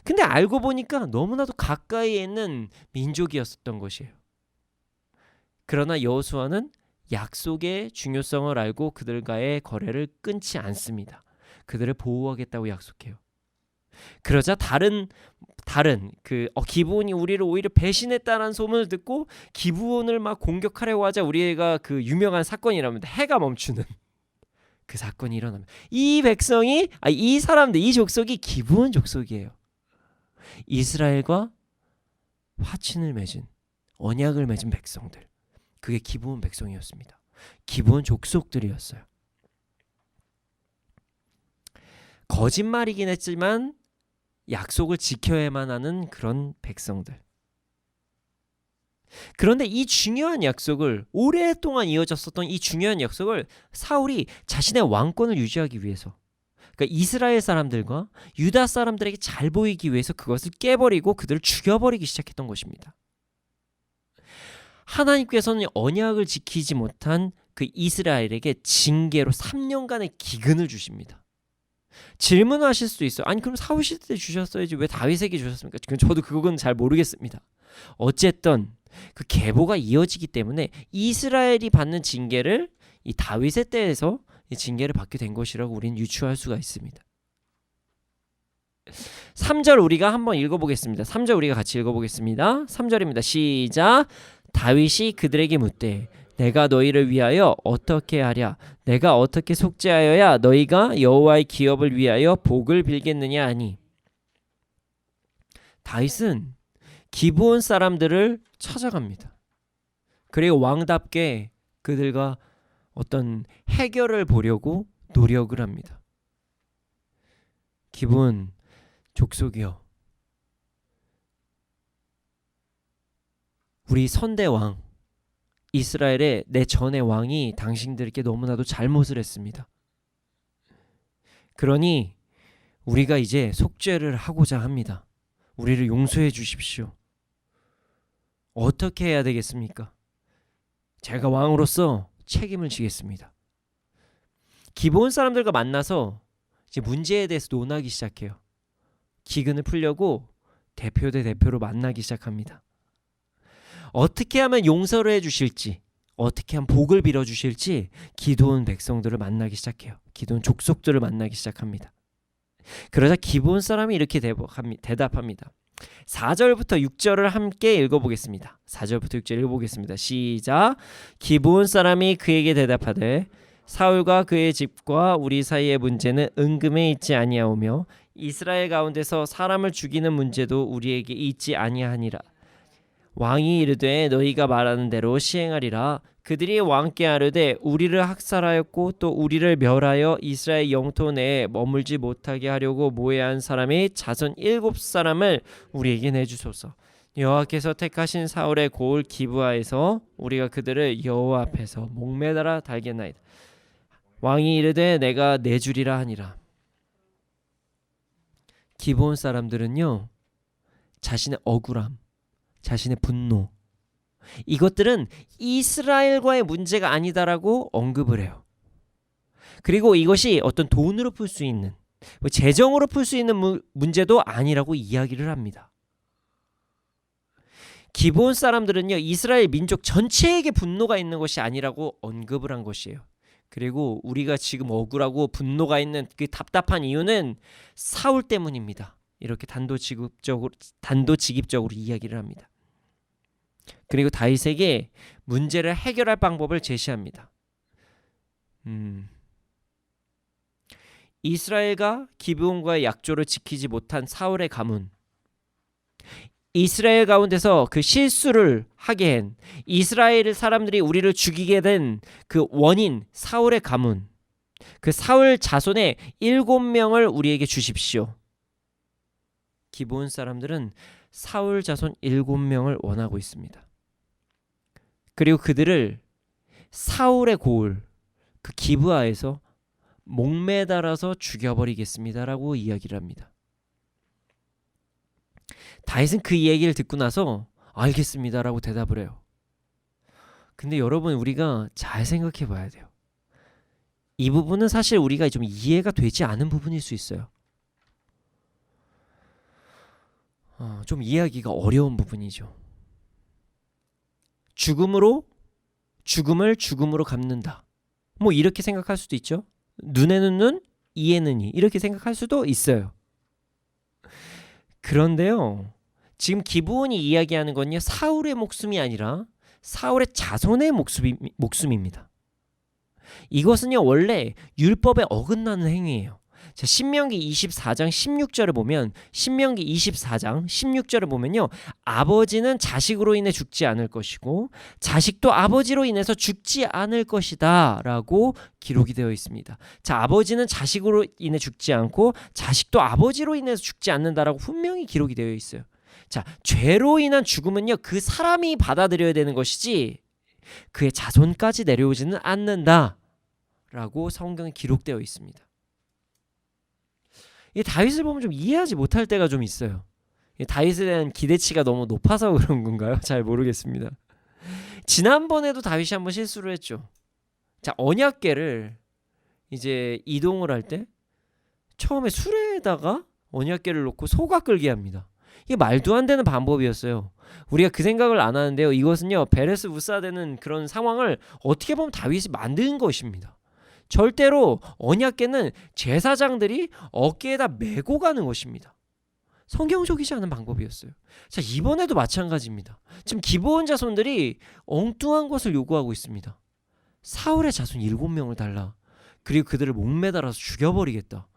근데 알고 보니까 너무나도 가까이에 있는 민족이었던 것이에요. 그러나 여호수아는 약속의 중요성을 알고 그들과의 거래를 끊지 않습니다. 그들을 보호하겠다고 약속해요. 그러자 다른 기브온이 우리를 오히려 배신했다는 소문을 듣고 기브온을 막 공격하려고 하자 우리가 그 유명한 사건이랍니다. 해가 멈추는 그 사건이 일어납니다. 이 사람들, 이 족속이 기브온 족속이에요. 이스라엘과 화친을 맺은, 언약을 맺은 백성들, 그게 기브온 백성이었습니다. 기브온 족속들이었어요. 거짓말이긴 했지만 약속을 지켜야만 하는 그런 백성들. 그런데 이 중요한 약속을, 오랫동안 이어졌었던 이 중요한 약속을 사울이 자신의 왕권을 유지하기 위해서, 그러니까 이스라엘 사람들과 유다 사람들에게 잘 보이기 위해서 그것을 깨버리고 그들을 죽여버리기 시작했던 것입니다. 하나님께서는 언약을 지키지 못한 그 이스라엘에게 징계로 3년간의 기근을 주십니다. 질문하실 수도 있어요. 아니, 그럼 사울 시대 때 주셨어야지 왜 다윗에게 주셨습니까? 저도 그건 잘 모르겠습니다. 어쨌든 그 계보가 이어지기 때문에 이스라엘이 받는 징계를 이 다윗의 때에서 이 징계를 받게 된 것이라고 우리는 유추할 수가 있습니다. 3절 우리가 한번 읽어보겠습니다. 3절 우리가 같이 읽어보겠습니다. 3절입니다. 시작. 다윗이 그들에게 묻되 내가 너희를 위하여 어떻게 하랴? 내가 어떻게 속죄하여야 너희가 여호와의 기업을 위하여 복을 빌겠느냐 하니. 다윗은 기브온 사람들을 찾아갑니다. 그리고 왕답게 그들과 어떤 해결을 보려고 노력을 합니다. 기브온 족속이여, 우리 선대왕 이스라엘의 내 전의 왕이 당신들께 너무나도 잘못을 했습니다. 그러니 우리가 이제 속죄를 하고자 합니다. 우리를 용서해 주십시오. 어떻게 해야 되겠습니까? 제가 왕으로서 책임을 지겠습니다. 기브온 사람들과 만나서 이제 문제에 대해서 논하기 시작해요. 기근을 풀려고 대표 대 대표로 만나기 시작합니다. 어떻게 하면 용서를 해주실지, 어떻게 하면 복을 빌어주실지 기드온 백성들을 만나기 시작해요. 기드온 족속들을 만나기 시작합니다. 그러자 기브온 사람이 이렇게 대답합니다. 4절부터 6절을 함께 읽어보겠습니다. 4절부터 6절 읽어보겠습니다. 시작. 기브온 사람이 그에게 대답하되 사울과 그의 집과 우리 사이의 문제는 은금에 있지 아니하오며 이스라엘 가운데서 사람을 죽이는 문제도 우리에게 있지 아니하니라. 왕이 이르되 너희가 말하는 대로 시행하리라. 그들이 왕께 아뢰되 우리를 학살하였고 또 우리를 멸하여 이스라엘 영토 내에 머물지 못하게 하려고 모해한 사람이 자손 7사람을 우리에게 내주소서. 여호와께서 택하신 사울의 고을 기브아에서 우리가 그들을 여호와 앞에서 목매달아 달겠나이다. 왕이 이르되 내가 내주리라 하니라. 기브온 사람들은요, 자신의 억울함, 자신의 분노, 이것들은 이스라엘과의 문제가 아니다라고 언급을 해요. 그리고 이것이 어떤 돈으로 풀 수 있는, 재정으로 풀 수 있는 문제도 아니라고 이야기를 합니다. 기브온 사람들은요, 이스라엘 민족 전체에게 분노가 있는 것이 아니라고 언급을 한 것이에요. 그리고 우리가 지금 억울하고 분노가 있는 그 답답한 이유는 사울 때문입니다. 이렇게 단도직입적으로 이야기를 합니다. 그리고 다윗에게 문제를 해결할 방법을 제시합니다. 이스라엘과 기브온과의 약조를 지키지 못한 사울의 가문, 이스라엘 가운데서 그 실수를 하게 한 이스라엘 사람들이 우리를 죽이게 된 그 원인 사울의 가문, 그 사울 자손의 7명을 우리에게 주십시오. 기브온 사람들은 사울 자손 7명을 원하고 있습니다. 그리고 그들을 사울의 고을 그 기브아에서 목매달아서 죽여버리겠습니다라고 이야기를 합니다. 다윗은 그 얘기를 듣고 나서 알겠습니다라고 대답을 해요. 근데 여러분, 우리가 잘 생각해 봐야 돼요. 이 부분은 사실 우리가 좀 이해가 되지 않은 부분일 수 있어요. 좀 이해하기가 어려운 부분이죠. 죽음을 죽음으로 갚는다. 뭐 이렇게 생각할 수도 있죠. 눈에는 눈, 이에는 이, 이렇게 생각할 수도 있어요. 그런데요, 지금 기브온이 이야기하는 건요, 사울의 목숨이 아니라 사울의 자손의 목숨입니다. 이것은요, 원래 율법에 어긋나는 행위예요. 자, 신명기 24장 16절을 보면, 신명기 24장 16절을 보면요, 아버지는 자식으로 인해 죽지 않을 것이고 자식도 아버지로 인해서 죽지 않을 것이다 라고 기록이 되어 있습니다. 자, 아버지는 자식으로 인해 죽지 않고 자식도 아버지로 인해서 죽지 않는다라고 분명히 기록이 되어 있어요. 자, 죄로 인한 죽음은요, 그 사람이 받아들여야 되는 것이지 그의 자손까지 내려오지는 않는다 라고 성경에 기록되어 있습니다. 이 다윗을 보면 좀 이해하지 못할 때가 좀 있어요. 다윗에 대한 기대치가 너무 높아서 그런 건가요? 잘 모르겠습니다. 지난번에도 다윗이 한번 실수를 했죠. 자, 언약궤를 이제 이동을 할 때 처음에 수레에다가 언약궤를 놓고 소가 끌게 합니다. 이게 말도 안 되는 방법이었어요. 우리가 그 생각을 안 하는데요, 이것은요, 베레스 우사되는 그런 상황을 어떻게 보면 다윗이 만든 것입니다. 절대로 언약궤는 제사장들이 어깨에다 메고 가는 것입니다. 성경적이지 않은 방법이었어요. 자, 이번에도 마찬가지입니다. 지금 기브온 자손들이 엉뚱한 것을 요구하고 있습니다. 사울의 자손 7명을 달라. 그리고 그들을 목매달아서 죽여버리겠다.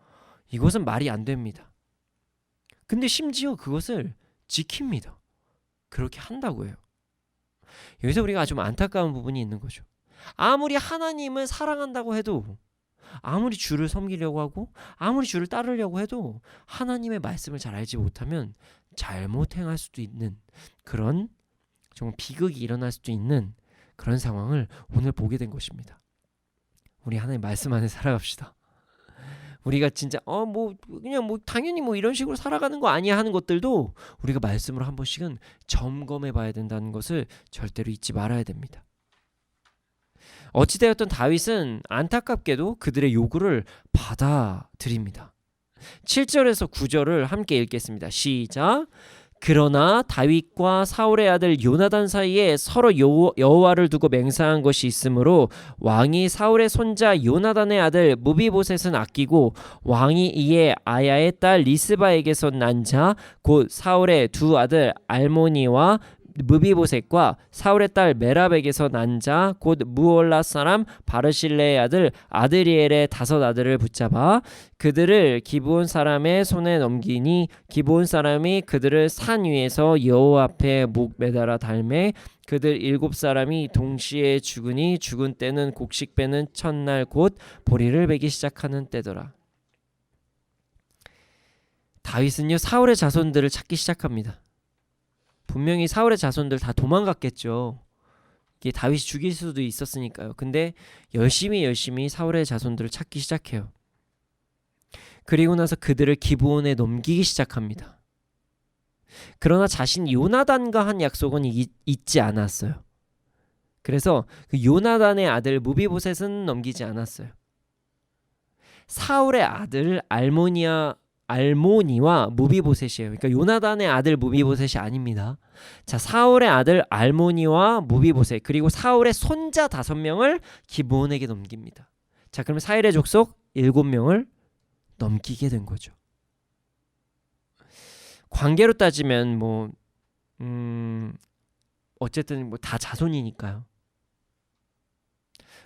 이것은 말이 안 됩니다. 근데 심지어 그것을 지킵니다. 그렇게 한다고 해요. 여기서 우리가 좀 안타까운 부분이 있는 거죠. 아무리 하나님을 사랑한다고 해도, 아무리 주를 섬기려고 하고 아무리 주를 따르려고 해도 하나님의 말씀을 잘 알지 못하면 잘못 행할 수도 있는 그런 정말 비극이 일어날 수도 있는 그런 상황을 오늘 보게 된 것입니다. 우리 하나님 말씀 안에 살아갑시다. 우리가 진짜 그냥 당연히 이런 식으로 살아가는 거 아니야 하는 것들도 우리가 말씀으로 한 번씩은 점검해 봐야 된다는 것을 절대로 잊지 말아야 됩니다. 어찌되었든 다윗은 안타깝게도 그들의 요구를 받아들입니다. 7절에서 9절을 함께 읽겠습니다. 시작. 그러나 다윗과 사울의 아들 요나단 사이에 서로 여호와를 두고 맹세한 것이 있으므로 왕이 사울의 손자 요나단의 아들 무비보셋은 아끼고 왕이 이에 아야의 딸 리스바에게서 난 자 곧 사울의 두 아들 알모니와 무비보셋과 사울의 딸 메랍에게서 난 자 곧 무올라 사람 바르실레의 아들 아드리엘의 5 아들을 붙잡아 그들을 기브온 사람의 손에 넘기니 기브온 사람이 그들을 산 위에서 여호와 앞에 목 매달아 달매 그들 7사람이 동시에 죽으니 죽은 때는 곡식 빼는 첫날 곧 보리를 베기 시작하는 때더라. 다윗은요, 사울의 자손들을 찾기 시작합니다. 분명히 사울의 자손들 다 도망갔겠죠. 이게 다윗이 죽일 수도 있었으니까요. 근데 열심히 사울의 자손들을 찾기 시작해요. 그리고 나서 그들을 기브온에 넘기기 시작합니다. 그러나 자신 요나단과 한 약속은 잊지 않았어요. 그래서 그 요나단의 아들 무비보셋은 넘기지 않았어요. 사울의 아들 알모니와 무비보셋이에요. 그러니까 요나단의 아들 무비보셋이 아닙니다. 자, 사울의 아들 알모니와 무비보셋 그리고 사울의 손자 5명을 기브온에게 넘깁니다. 자, 그러면 사울의 족속 7명을 넘기게 된 거죠. 관계로 따지면 어쨌든 다 자손이니까요.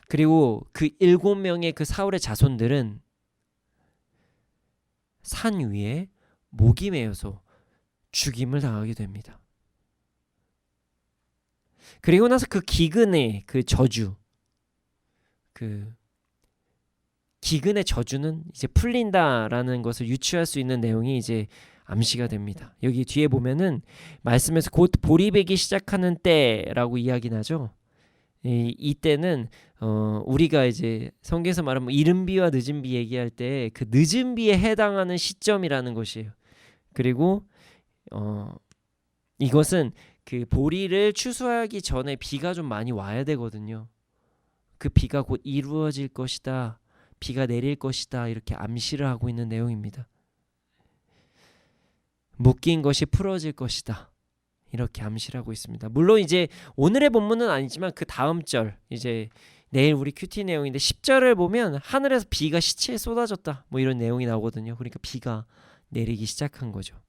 그리고 그 7명의 그 사울의 자손들은 산 위에 목이 메어서 죽임을 당하게 됩니다. 그리고 나서 그 기근의 그 저주, 그 기근의 저주는 이제 풀린다라는 것을 유추할 수 있는 내용이 이제 암시가 됩니다. 여기 뒤에 보면은 말씀에서 곧 보리 베기 시작하는 때라고 이야기 나죠. 이 때는 우리가 이제 성경에서 말하면 이른 비와 늦은 비 얘기할 때 그 늦은 비에 해당하는 시점이라는 것이에요. 그리고 이것은 그 보리를 추수하기 전에 비가 좀 많이 와야 되거든요. 그 비가 곧 이루어질 것이다. 비가 내릴 것이다. 이렇게 암시를 하고 있는 내용입니다. 묶인 것이 풀어질 것이다. 이렇게 암시를 하고 있습니다. 물론 이제 오늘의 본문은 아니지만 그 다음 절, 이제 내일 우리 큐티 내용인데 10절을 보면 하늘에서 비가 시체에 쏟아졌다. 뭐 이런 내용이 나오거든요. 그러니까 비가 내리기 시작한 거죠.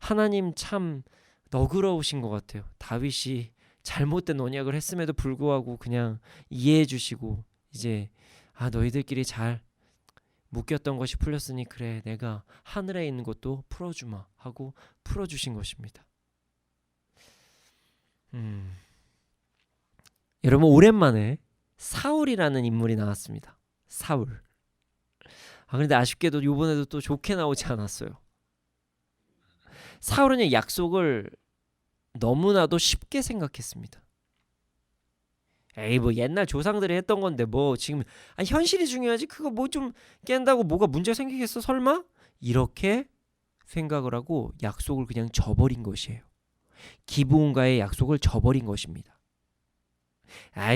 하나님 참 너그러우신 것 같아요. 다윗이 잘못된 언약을 했음에도 불구하고 그냥 이해해 주시고 이제 너희들끼리 잘 묶였던 것이 풀렸으니 그래 내가 하늘에 있는 것도 풀어주마 하고 풀어주신 것입니다. 여러분 오랜만에 사울이라는 인물이 나왔습니다. 사울. 그런데 아쉽게도 이번에도 또 좋게 나오지 않았어요. 사울은 약속을 너무나도 쉽게 생각했습니다. 에이 뭐 옛날 조상들이 했던 건데 뭐 지금 현실이 중요하지 그거 뭐 좀 깬다고 뭐가 문제 생기겠어 설마? 이렇게 생각을 하고 약속을 그냥 저버린 것이에요. 기브온과의 약속을 저버린 것입니다.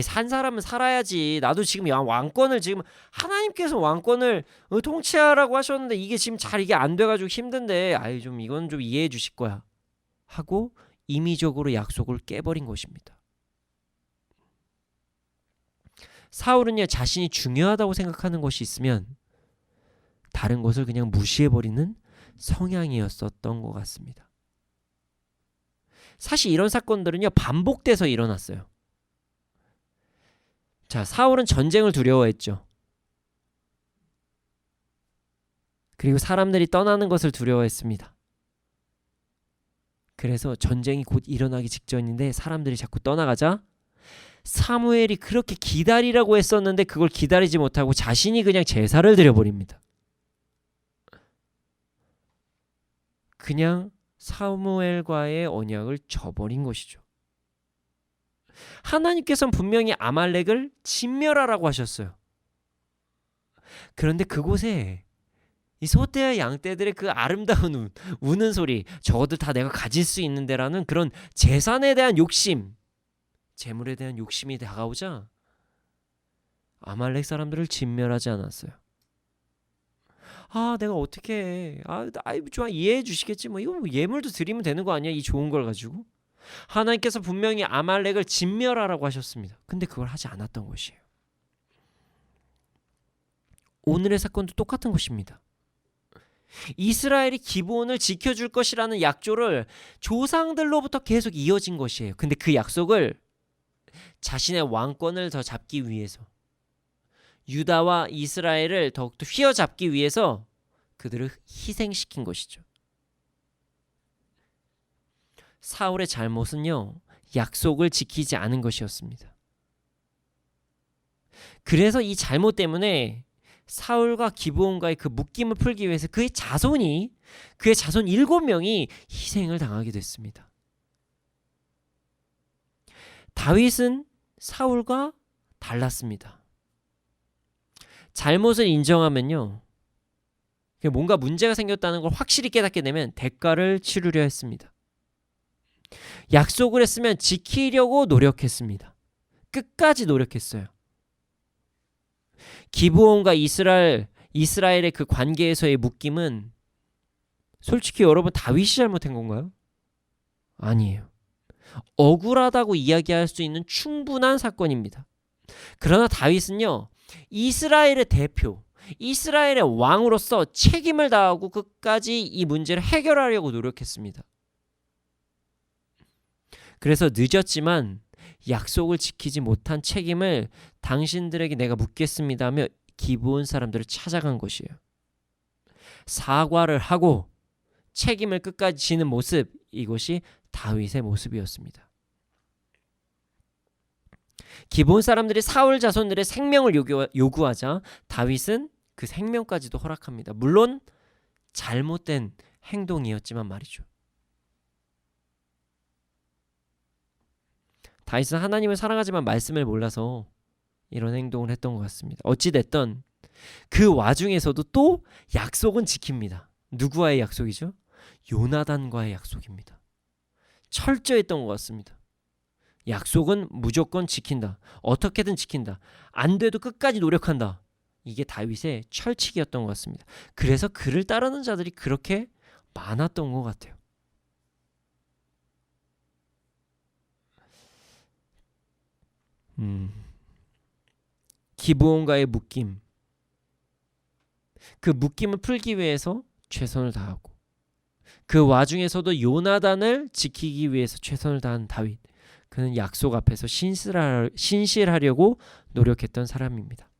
산 사람은 살아야지. 나도 지금 왕권을 지금 하나님께서 왕권을 통치하라고 하셨는데 이게 지금 잘 이게 안 돼가지고 힘든데 좀 이건 좀 이해해 주실 거야 하고 임의적으로 약속을 깨버린 것입니다. 사울은요 자신이 중요하다고 생각하는 것이 있으면 다른 것을 그냥 무시해버리는 성향이었었던 것 같습니다. 사실 이런 사건들은요 반복돼서 일어났어요. 자, 사울은 전쟁을 두려워했죠. 그리고 사람들이 떠나는 것을 두려워했습니다. 그래서 전쟁이 곧 일어나기 직전인데 사람들이 자꾸 떠나가자 사무엘이 그렇게 기다리라고 했었는데 그걸 기다리지 못하고 자신이 그냥 제사를 드려버립니다. 그냥 사무엘과의 언약을 저버린 것이죠. 하나님께서는 분명히 아말렉을 진멸하라고 하셨어요. 그런데 그곳에 이 소떼와 양떼들의 그 아름다운 우는 소리, 저것들 다 내가 가질 수 있는데라는 그런 재산에 대한 욕심, 재물에 대한 욕심이 다가오자 아말렉 사람들을 진멸하지 않았어요. 내가 어떻게 해? 좋아 이해해 주시겠지. 뭐 이거 뭐 예물도 드리면 되는 거 아니야? 이 좋은 걸 가지고. 하나님께서 분명히 아말렉을 진멸하라고 하셨습니다. 근데 그걸 하지 않았던 것이에요. 오늘의 사건도 똑같은 것입니다. 이스라엘이 기브온을 지켜줄 것이라는 약조를 조상들로부터 계속 이어진 것이에요. 근데 그 약속을 자신의 왕권을 더 잡기 위해서 유다와 이스라엘을 더욱더 휘어잡기 위해서 그들을 희생시킨 것이죠. 사울의 잘못은요, 약속을 지키지 않은 것이었습니다. 그래서 이 잘못 때문에 사울과 기브온과의 그 묶임을 풀기 위해서 그의 자손 7명이 희생을 당하게 됐습니다. 다윗은 사울과 달랐습니다. 잘못을 인정하면요, 뭔가 문제가 생겼다는 걸 확실히 깨닫게 되면 대가를 치르려 했습니다. 약속을 했으면 지키려고 노력했습니다. 끝까지 노력했어요. 기브온과 이스라엘의 그 관계에서의 묶임은 솔직히 여러분 다윗이 잘못한 건가요? 아니에요. 억울하다고 이야기할 수 있는 충분한 사건입니다. 그러나 다윗은요, 이스라엘의 대표, 이스라엘의 왕으로서 책임을 다하고 끝까지 이 문제를 해결하려고 노력했습니다. 그래서 늦었지만 약속을 지키지 못한 책임을 당신들에게 내가 묻겠습니다 하며 기브온 사람들을 찾아간 것이에요. 사과를 하고 책임을 끝까지 지는 모습, 이것이 다윗의 모습이었습니다. 기브온 사람들이 사울 자손들의 생명을 요구하자 다윗은 그 생명까지도 허락합니다. 물론 잘못된 행동이었지만 말이죠. 다윗은 하나님을 사랑하지만 말씀을 몰라서 이런 행동을 했던 것 같습니다. 어찌됐든 그 와중에서도 또 약속은 지킵니다. 누구와의 약속이죠? 요나단과의 약속입니다. 철저했던 것 같습니다. 약속은 무조건 지킨다. 어떻게든 지킨다. 안 돼도 끝까지 노력한다. 이게 다윗의 철칙이었던 것 같습니다. 그래서 그를 따르는 자들이 그렇게 많았던 것 같아요. 기브온과의 묶임, 그 묶임을 풀기 위해서 최선을 다하고 그 와중에서도 요나단을 지키기 위해서 최선을 다한 다윗, 그는 약속 앞에서 신실하려고 노력했던 사람입니다.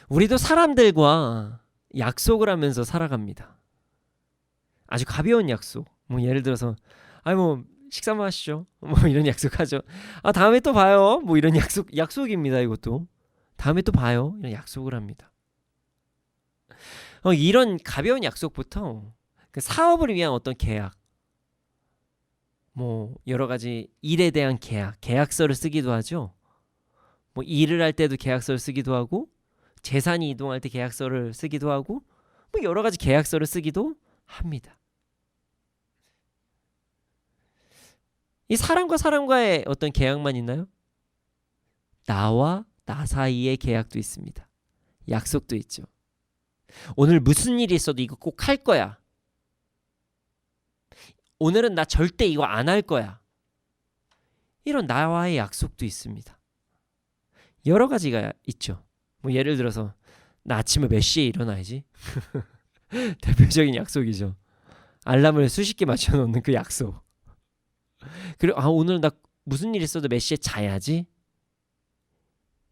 우리도 사람들과 약속을 하면서 살아갑니다. 아주 가벼운 약속, 뭐 예를 들어서 식사만 하시죠, 뭐 이런 약속하죠. 다음에 또 봐요, 뭐 이런 약속입니다. 이것도 다음에 또 봐요, 이런 약속을 합니다. 이런 가벼운 약속부터 그 사업을 위한 어떤 계약, 뭐 여러 가지 일에 대한 계약서를 쓰기도 하죠. 뭐 일을 할 때도 계약서를 쓰기도 하고, 재산이 이동할 때 계약서를 쓰기도 하고, 뭐 여러 가지 계약서를 쓰기도 합니다. 이 사람과 사람과의 어떤 계약만 있나요? 나와 나 사이의 계약도 있습니다. 약속도 있죠. 오늘 무슨 일이 있어도 이거 꼭 할 거야. 오늘은 나 절대 이거 안 할 거야. 이런 나와의 약속도 있습니다. 여러 가지가 있죠. 뭐 예를 들어서 나 아침에 몇 시에 일어나야지. 대표적인 약속이죠. 알람을 수십 개 맞춰놓는 그 약속. 그리고 오늘 나 무슨 일 있어도 몇 시에 자야지.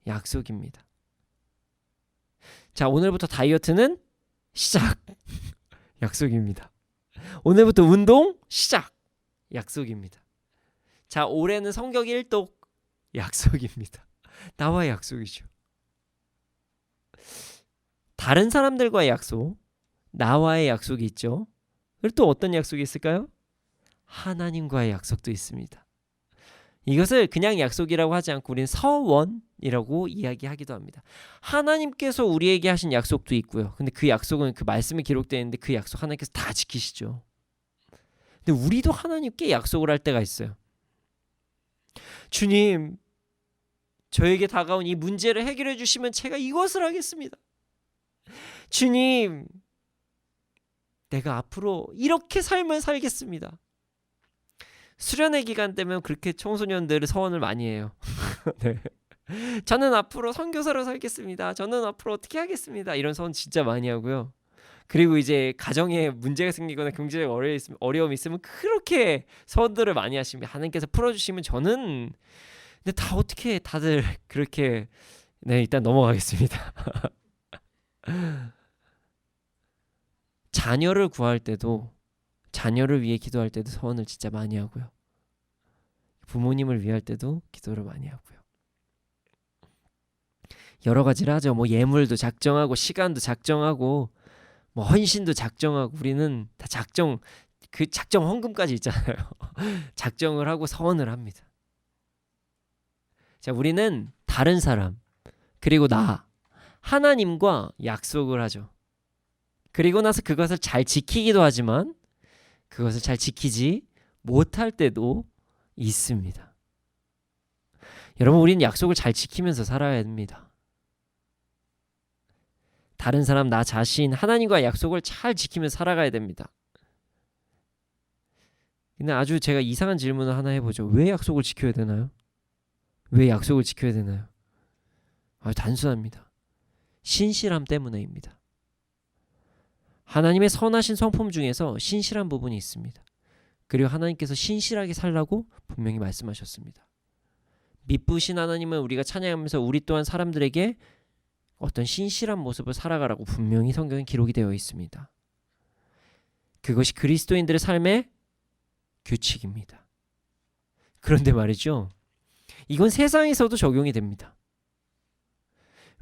약속입니다. 자, 오늘부터 다이어트는 시작. 약속입니다. 오늘부터 운동 시작. 약속입니다. 자, 올해는 성경 1독. 약속입니다. 나와의 약속이죠. 다른 사람들과의 약속, 나와의 약속이 있죠. 그리고 또 어떤 약속이 있을까요? 하나님과의 약속도 있습니다. 이것을 그냥 약속이라고 하지 않고 우리는 서원이라고 이야기하기도 합니다. 하나님께서 우리에게 하신 약속도 있고요. 근데 그 약속은 그 말씀에 기록되어 있는데 그 약속 하나님께서 다 지키시죠. 근데 우리도 하나님께 약속을 할 때가 있어요. 주님, 저에게 다가온 이 문제를 해결해 주시면 제가 이것을 하겠습니다. 주님, 내가 앞으로 이렇게 삶을 살겠습니다. 수련회 기간 때면 그렇게 청소년들이 서원을 많이 해요. 네. 저는 앞으로 선교사로 살겠습니다. 저는 앞으로 어떻게 하겠습니다. 이런 서원 진짜 많이 하고요. 그리고 이제 가정에 문제가 생기거나 경제적 어려움이 있으면 그렇게 서원들을 많이 하시면 하나님께서 풀어주시면 저는 근데 다 어떻게 다들 그렇게 일단 넘어가겠습니다. 자녀를 구할 때도 자녀를 위해 기도할 때도 서원을 진짜 많이 하고요. 부모님을 위할 때도 기도를 많이 하고요. 여러 가지를 하죠. 뭐 예물도 작정하고 시간도 작정하고 뭐 헌신도 작정하고 우리는 다 작정 헌금까지 있잖아요. 작정을 하고 서원을 합니다. 자, 우리는 다른 사람 그리고 나 하나님과 약속을 하죠. 그리고 나서 그것을 잘 지키기도 하지만 그것을 잘 지키지 못할 때도 있습니다. 여러분, 우리는 약속을 잘 지키면서 살아야 됩니다. 다른 사람, 나 자신, 하나님과의 약속을 잘 지키면서 살아가야 됩니다. 근데 아주 제가 이상한 질문을 하나 해보죠. 왜 약속을 지켜야 되나요? 왜 약속을 지켜야 되나요? 단순합니다. 신실함 때문에입니다. 하나님의 선하신 성품 중에서 신실한 부분이 있습니다. 그리고 하나님께서 신실하게 살라고 분명히 말씀하셨습니다. 미쁘신 하나님은 우리가 찬양하면서 우리 또한 사람들에게 어떤 신실한 모습을 살아가라고 분명히 성경에 기록이 되어 있습니다. 그것이 그리스도인들의 삶의 규칙입니다. 그런데 말이죠, 이건 세상에서도 적용이 됩니다.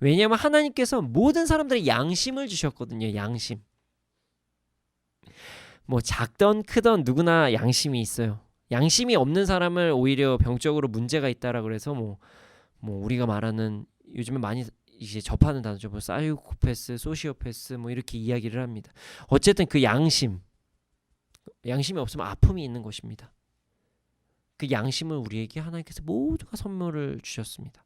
왜냐하면 하나님께서 모든 사람들의 양심을 주셨거든요. 양심. 뭐 작던 크던 누구나 양심이 있어요. 양심이 없는 사람을 오히려 병적으로 문제가 있다라 그래서 뭐 뭐 우리가 말하는 요즘에 많이 이제 접하는 단어죠. 뭐 사이코패스, 소시오패스 뭐 이렇게 이야기를 합니다. 어쨌든 그 양심이 없으면 아픔이 있는 것입니다. 그 양심을 우리에게 하나님께서 모두가 선물을 주셨습니다.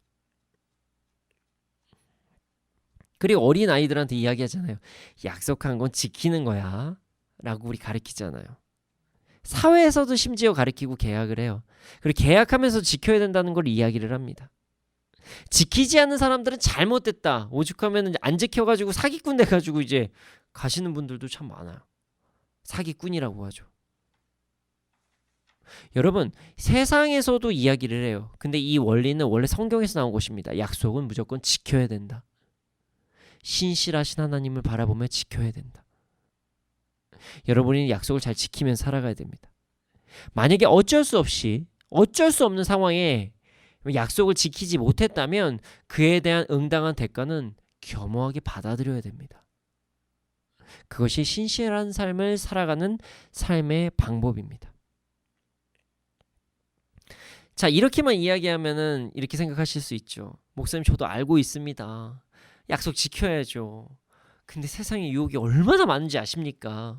그리고 어린 아이들한테 이야기하잖아요. 약속한 건 지키는 거야 라고 우리 가르치잖아요. 사회에서도 심지어 가르치고 계약을 해요. 그리고 계약하면서 지켜야 된다는 걸 이야기를 합니다. 지키지 않는 사람들은 잘못됐다, 오죽하면 안 지켜가지고 사기꾼 돼가지고 이제 가시는 분들도 참 많아요. 사기꾼이라고 하죠. 여러분, 세상에서도 이야기를 해요. 근데 이 원리는 원래 성경에서 나온 것입니다. 약속은 무조건 지켜야 된다. 신실하신 하나님을 바라보며 지켜야 된다. 여러분이 약속을 잘 지키면 살아가야 됩니다. 만약에 어쩔 수 없는 상황에 약속을 지키지 못했다면 그에 대한 응당한 대가는 겸허하게 받아들여야 됩니다. 그것이 신실한 삶을 살아가는 삶의 방법입니다. 자, 이렇게만 이야기하면은 이렇게 생각하실 수 있죠. 목사님, 저도 알고 있습니다. 약속 지켜야죠. 근데 세상에 유혹이 얼마나 많은지 아십니까?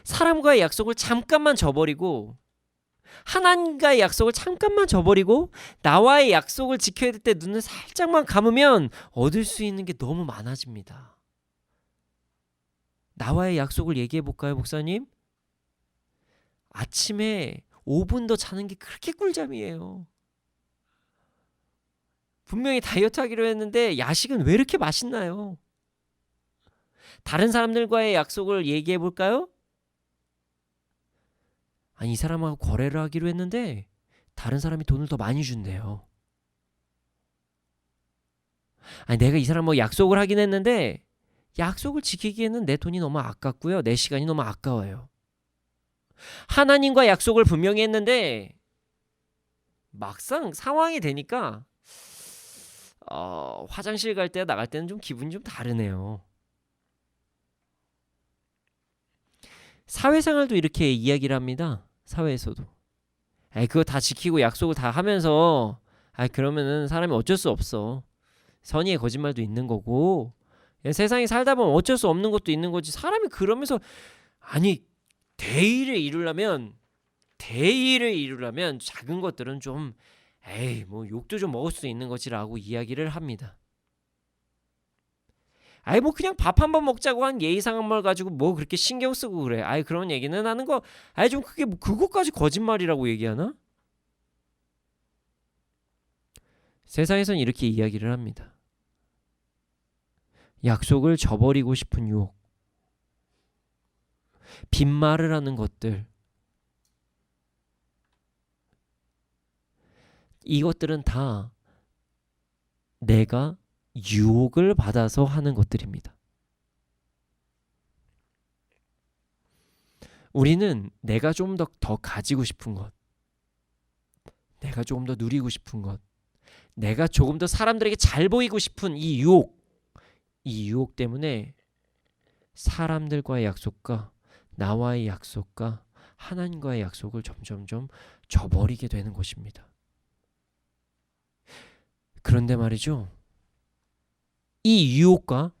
사람과의 약속을 잠깐만 저버리고, 하나님과의 약속을 잠깐만 저버리고 나와의 약속을 지켜야 될 때 눈을 살짝만 감으면 얻을 수 있는 게 너무 많아집니다. 나와의 약속을 얘기해 볼까요, 목사님? 아침에 5분 더 자는 게 그렇게 꿀잠이에요. 분명히 다이어트 하기로 했는데 야식은 왜 이렇게 맛있나요? 다른 사람들과의 약속을 얘기해 볼까요? 아니, 이 사람하고 거래를 하기로 했는데 다른 사람이 돈을 더 많이 준대요. 아니, 내가 이 사람하고 약속을 하긴 했는데 약속을 지키기에는 내 돈이 너무 아깝고요, 내 시간이 너무 아까워요. 하나님과 약속을 분명히 했는데 막상 상황이 되니까 화장실 갈 때 나갈 때는 좀 기분이 좀 다르네요. 사회생활도 이렇게 이야기를 합니다. 사회에서도. 그거 다 지키고 약속을 다 하면서 그러면은 사람이 어쩔 수 없어. 선의의 거짓말도 있는 거고, 세상에 살다 보면 어쩔 수 없는 것도 있는 거지. 사람이 그러면서 대의를 이루려면 작은 것들은 좀 뭐 욕도 좀 먹을 수 있는 거지라고 이야기를 합니다. 뭐 그냥 밥 한 번 먹자고 한 예의상한 말 가지고 뭐 그렇게 신경 쓰고 그래. 그런 얘기는 하는 거 좀 그게 뭐 그것까지 거짓말이라고 얘기하나? 세상에선 이렇게 이야기를 합니다. 약속을 저버리고 싶은 유혹, 빈말을 하는 것들, 이것들은 다 내가 유혹을 받아서 하는 것들입니다. 우리는 내가 좀 더 가지고 싶은 것, 내가 조금 더 누리고 싶은 것, 내가 조금 더 사람들에게 잘 보이고 싶은 이 유혹 때문에 사람들과의 약속과 나와의 약속과 하나님과의 약속을 점점점 저버리게 되는 것입니다. 그런데 말이죠, 이 유혹과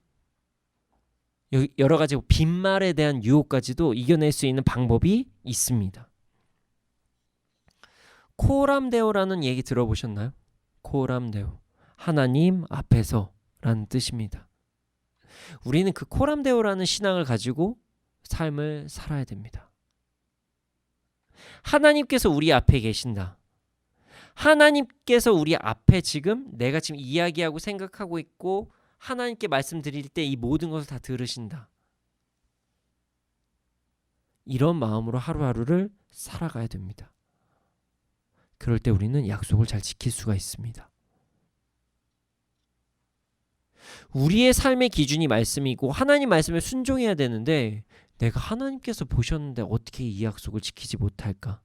여러 가지 빈말에 대한 유혹까지도 이겨낼 수 있는 방법이 있습니다. 코람데오라는 얘기 들어보셨나요? 코람데오, 하나님 앞에서라는 뜻입니다. 우리는 그 코람데오라는 신앙을 가지고 삶을 살아야 됩니다. 하나님께서 우리 앞에 계신다. 하나님께서 우리 앞에 지금 내가 지금 이야기하고 생각하고 있고 하나님께 말씀드릴 때 이 모든 것을 다 들으신다. 이런 마음으로 하루하루를 살아가야 됩니다. 그럴 때 우리는 약속을 잘 지킬 수가 있습니다. 우리의 삶의 기준이 말씀이고 하나님 말씀에 순종해야 되는데 내가 하나님께서 보셨는데 어떻게 이 약속을 지키지 못할까?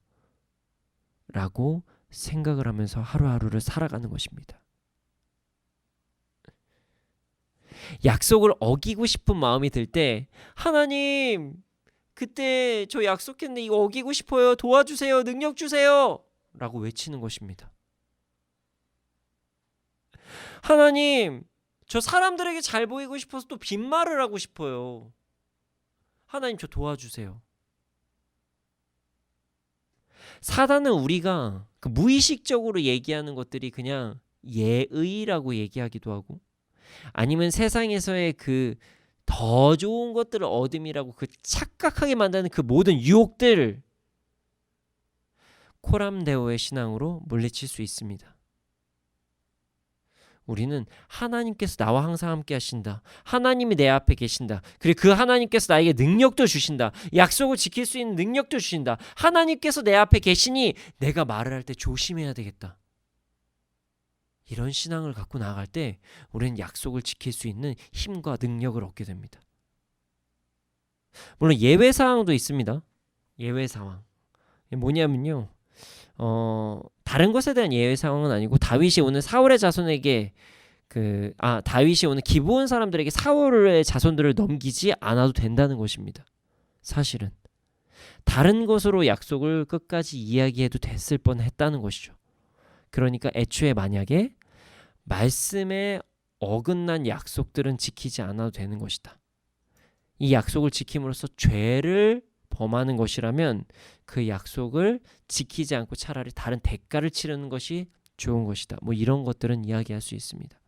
라고 생각을 하면서 하루하루를 살아가는 것입니다. 약속을 어기고 싶은 마음이 들 때 하나님, 그때 저 약속했는데 이거 어기고 싶어요. 도와주세요. 능력 주세요. 라고 외치는 것입니다. 하나님, 저 사람들에게 잘 보이고 싶어서 또 빈말을 하고 싶어요. 하나님, 저 도와주세요. 사단은 우리가 그 무의식적으로 얘기하는 것들이 그냥 예의라고 얘기하기도 하고, 아니면 세상에서의 그 더 좋은 것들을 얻음이라고 그 착각하게 만드는 그 모든 유혹들을 코람데오의 신앙으로 물리칠 수 있습니다. 우리는 하나님께서 나와 항상 함께 하신다. 하나님이 내 앞에 계신다. 그리고 그 하나님께서 나에게 능력도 주신다. 약속을 지킬 수 있는 능력도 주신다. 하나님께서 내 앞에 계시니 내가 말을 할 때 조심해야 되겠다. 이런 신앙을 갖고 나아갈 때 우리는 약속을 지킬 수 있는 힘과 능력을 얻게 됩니다. 물론 예외 상황도 있습니다. 예외 상황. 뭐냐면요. 다른 것에 대한 예외 상황은 아니고, 다윗이 오늘 사울의 자손에게 다윗이 오늘 기브온 사람들에게 사울의 자손들을 넘기지 않아도 된다는 것입니다. 사실은 다른 것으로 약속을 끝까지 이야기해도 됐을 뻔했다는 것이죠. 그러니까 애초에 만약에 말씀에 어긋난 약속들은 지키지 않아도 되는 것이다. 이 약속을 지킴으로써 죄를 범하는 것이라면 그 약속을 지키지 않고 차라리 다른 대가를 치르는 것이 좋은 것이다. 뭐 이런 것들은 이야기할 수 있습니다.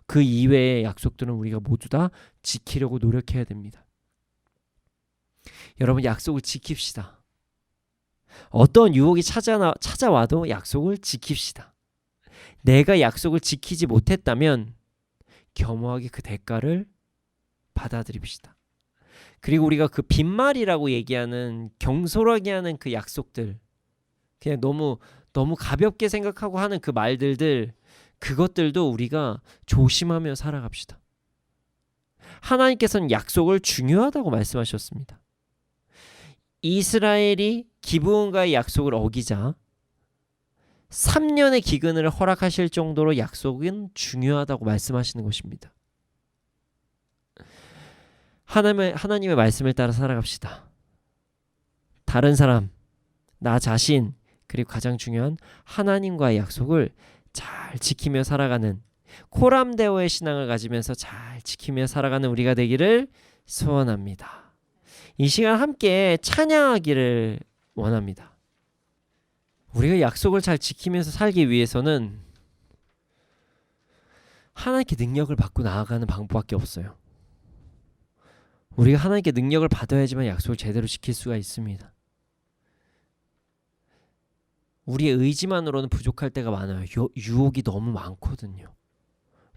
그 이외의 약속들은 우리가 모두 다 지키려고 노력해야 됩니다. 여러분, 약속을 지킵시다. 어떤 유혹이 찾아와도 약속을 지킵시다. 내가 약속을 지키지 못했다면 겸허하게 그 대가를 받아들입시다. 그리고 우리가 그 빈말이라고 얘기하는, 경솔하게 하는 그 약속들, 그냥 너무 가볍게 생각하고 하는 그 말들들, 그것들도 우리가 조심하며 살아갑시다. 하나님께서는 약속을 중요하다고 말씀하셨습니다. 이스라엘이 기브온과의 약속을 어기자 3년의 기근을 허락하실 정도로 약속은 중요하다고 말씀하시는 것입니다. 하나님의 말씀을 따라 살아갑시다. 다른 사람, 나 자신, 그리고 가장 중요한 하나님과의 약속을 잘 지키며 살아가는, 코람데오의 신앙을 가지면서 잘 지키며 살아가는 우리가 되기를 소원합니다. 이 시간 함께 찬양하기를 원합니다. 우리가 약속을 잘 지키면서 살기 위해서는 하나님께 능력을 받고 나아가는 방법밖에 없어요. 우리가 하나님께 능력을 받아야지만 약속을 제대로 지킬 수가 있습니다. 우리의 의지만으로는 부족할 때가 많아요. 유혹이 너무 많거든요.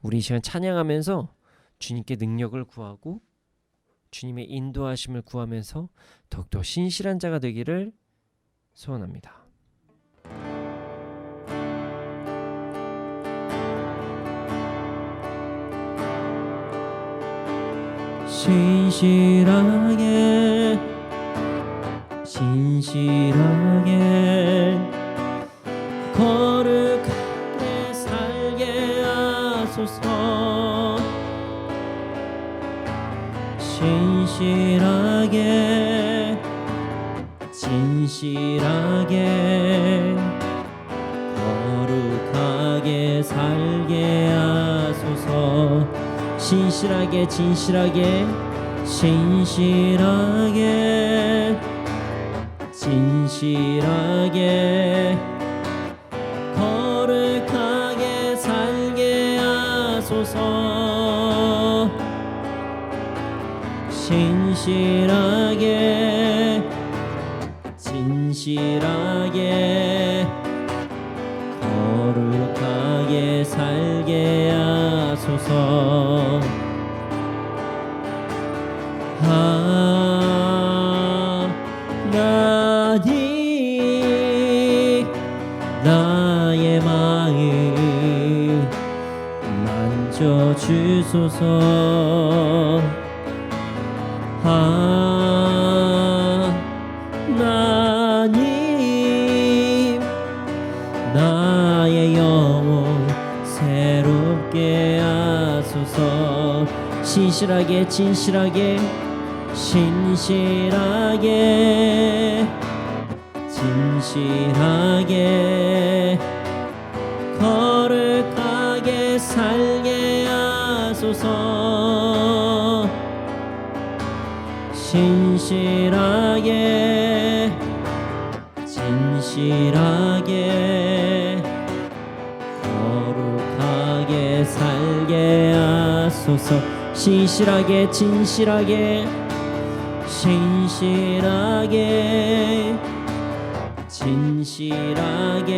우리 이 시간 찬양하면서 주님께 능력을 구하고 주님의 인도하심을 구하면서 더욱더 신실한 자가 되기를 소원합니다. 신실하게 거룩하게 살게 하소서. 진실하게 거룩하게 살게 하소서. 진실하게 거룩하게 살게 하소서. 진실하게 거룩하게 살게 하소서. 하나님, 나의 마음 만져주소서. 하나님, 나의 영혼 새롭게 하소서. 진실하게 거룩하게 거룩하게 살게 하소서. 진실하게 진실하게 거룩하게 살게 하소서. 진실하게 진실하게 진실하게 진실하게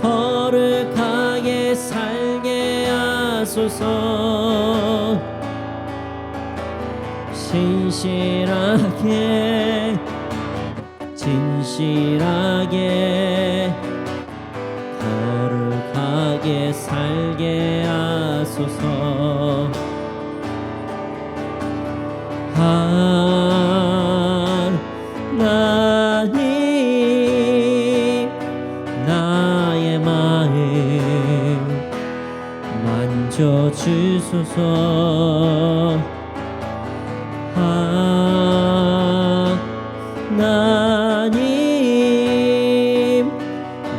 거룩하게 살게 하소서. 진실하게 진실하게 거룩하게 살게 하소서. 하나님 나의 마음 만져주소서. 하나님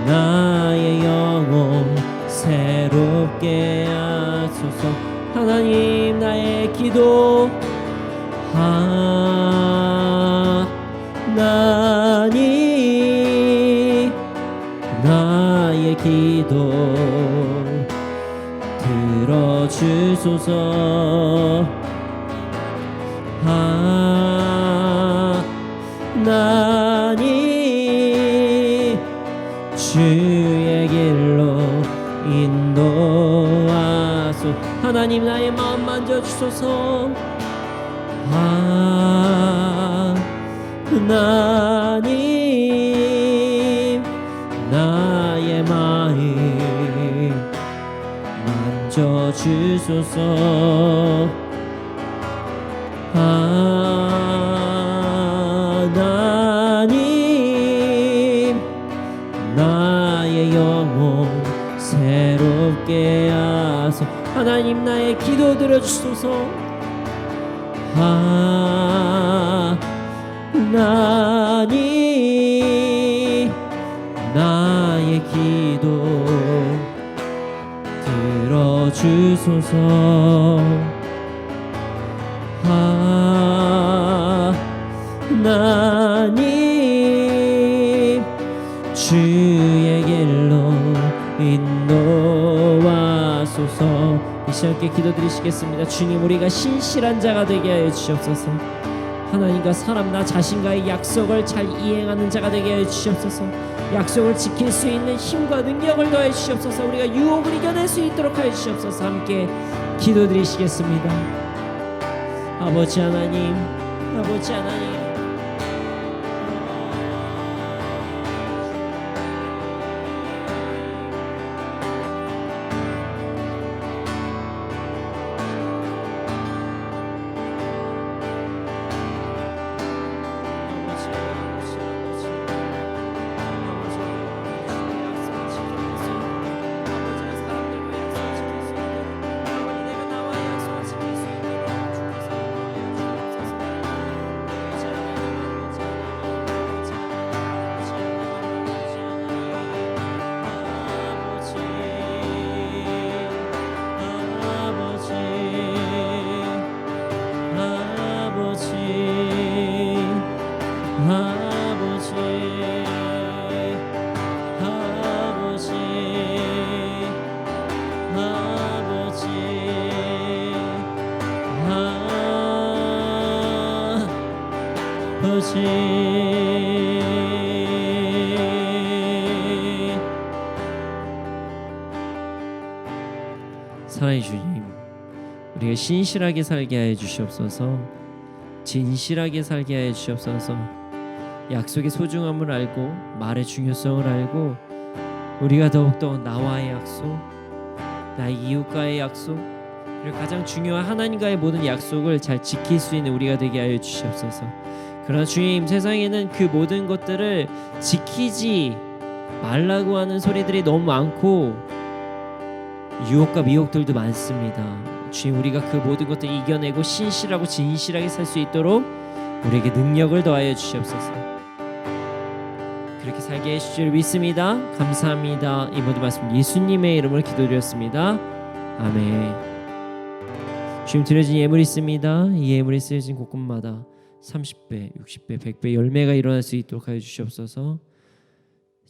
나의 영혼 새롭게 하소서. 하나님 나의 기도 하나님 나의 기도 들어주소서. 하나님 주의 길로 인도하소서. 하나님 나의 마음 만져주소서. 하나님 나의 마음 만져주소서. 하나님 나의 영혼 새롭게 하소서. 하나님 나의 기도 들어주소서. 하나님 나의 기도 들어주소서. 하나님 주의 길로 인도하소서. 이 시간 함께 기도드리시겠습니다. 주님, 우리가 신실한 자가 되게 하여 주시옵소서. 하나님과 사람 나 자신과의 약속을 잘 이행하는 자가 되게 하여 주시옵소서. 약속을 지킬 수 있는 힘과 능력을 더해 주시옵소서. 우리가 유혹을 이겨낼 수 있도록 하여 주시옵소서. 함께 기도드리시겠습니다. 아버지 하나님, 아버지 하나님, 사랑의 주님, 우리가 신실하게 살게 하여 주시옵소서. 진실하게 살게 하여 주시옵소서. 약속의 소중함을 알고 말의 중요성을 알고 우리가 더욱더 나와의 약속, 나의 이웃과의 약속, 그리고 가장 중요한 하나님과의 모든 약속을 잘 지킬 수 있는 우리가 되게 하여 주시옵소서. 그러나 주님, 세상에는 그 모든 것들을 지키지 말라고 하는 소리들이 너무 많고 유혹과 미혹들도 많습니다. 주님, 우리가 그 모든 것들을 이겨내고 신실하고 진실하게 살 수 있도록 우리에게 능력을 더하여 주시옵소서. 그렇게 살게 해주실 줄 믿습니다. 감사합니다. 이 모든 말씀 예수님의 이름으로 기도드렸습니다. 아멘. 주님 드려진 예물이 있습니다. 이 예물이 쓰여진 곳곳마다 30배, 60배, 100배 열매가 일어날 수 있도록 하여 주시옵소서.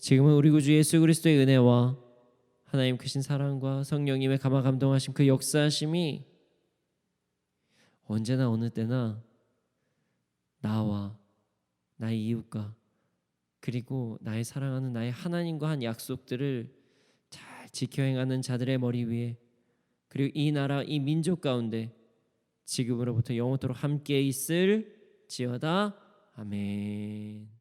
지금은 우리 구주 예수 그리스도의 은혜와 하나님 크신 사랑과 성령님의 감화 감동하심 그 역사하심이 언제나 어느 때나 나와 나의 이웃과 그리고 나의 사랑하는 나의 하나님과 한 약속들을 잘 지켜 행하는 자들의 머리 위에 그리고 이 나라 이 민족 가운데 지금으로부터 영원토록 함께 있을지어다. 아멘.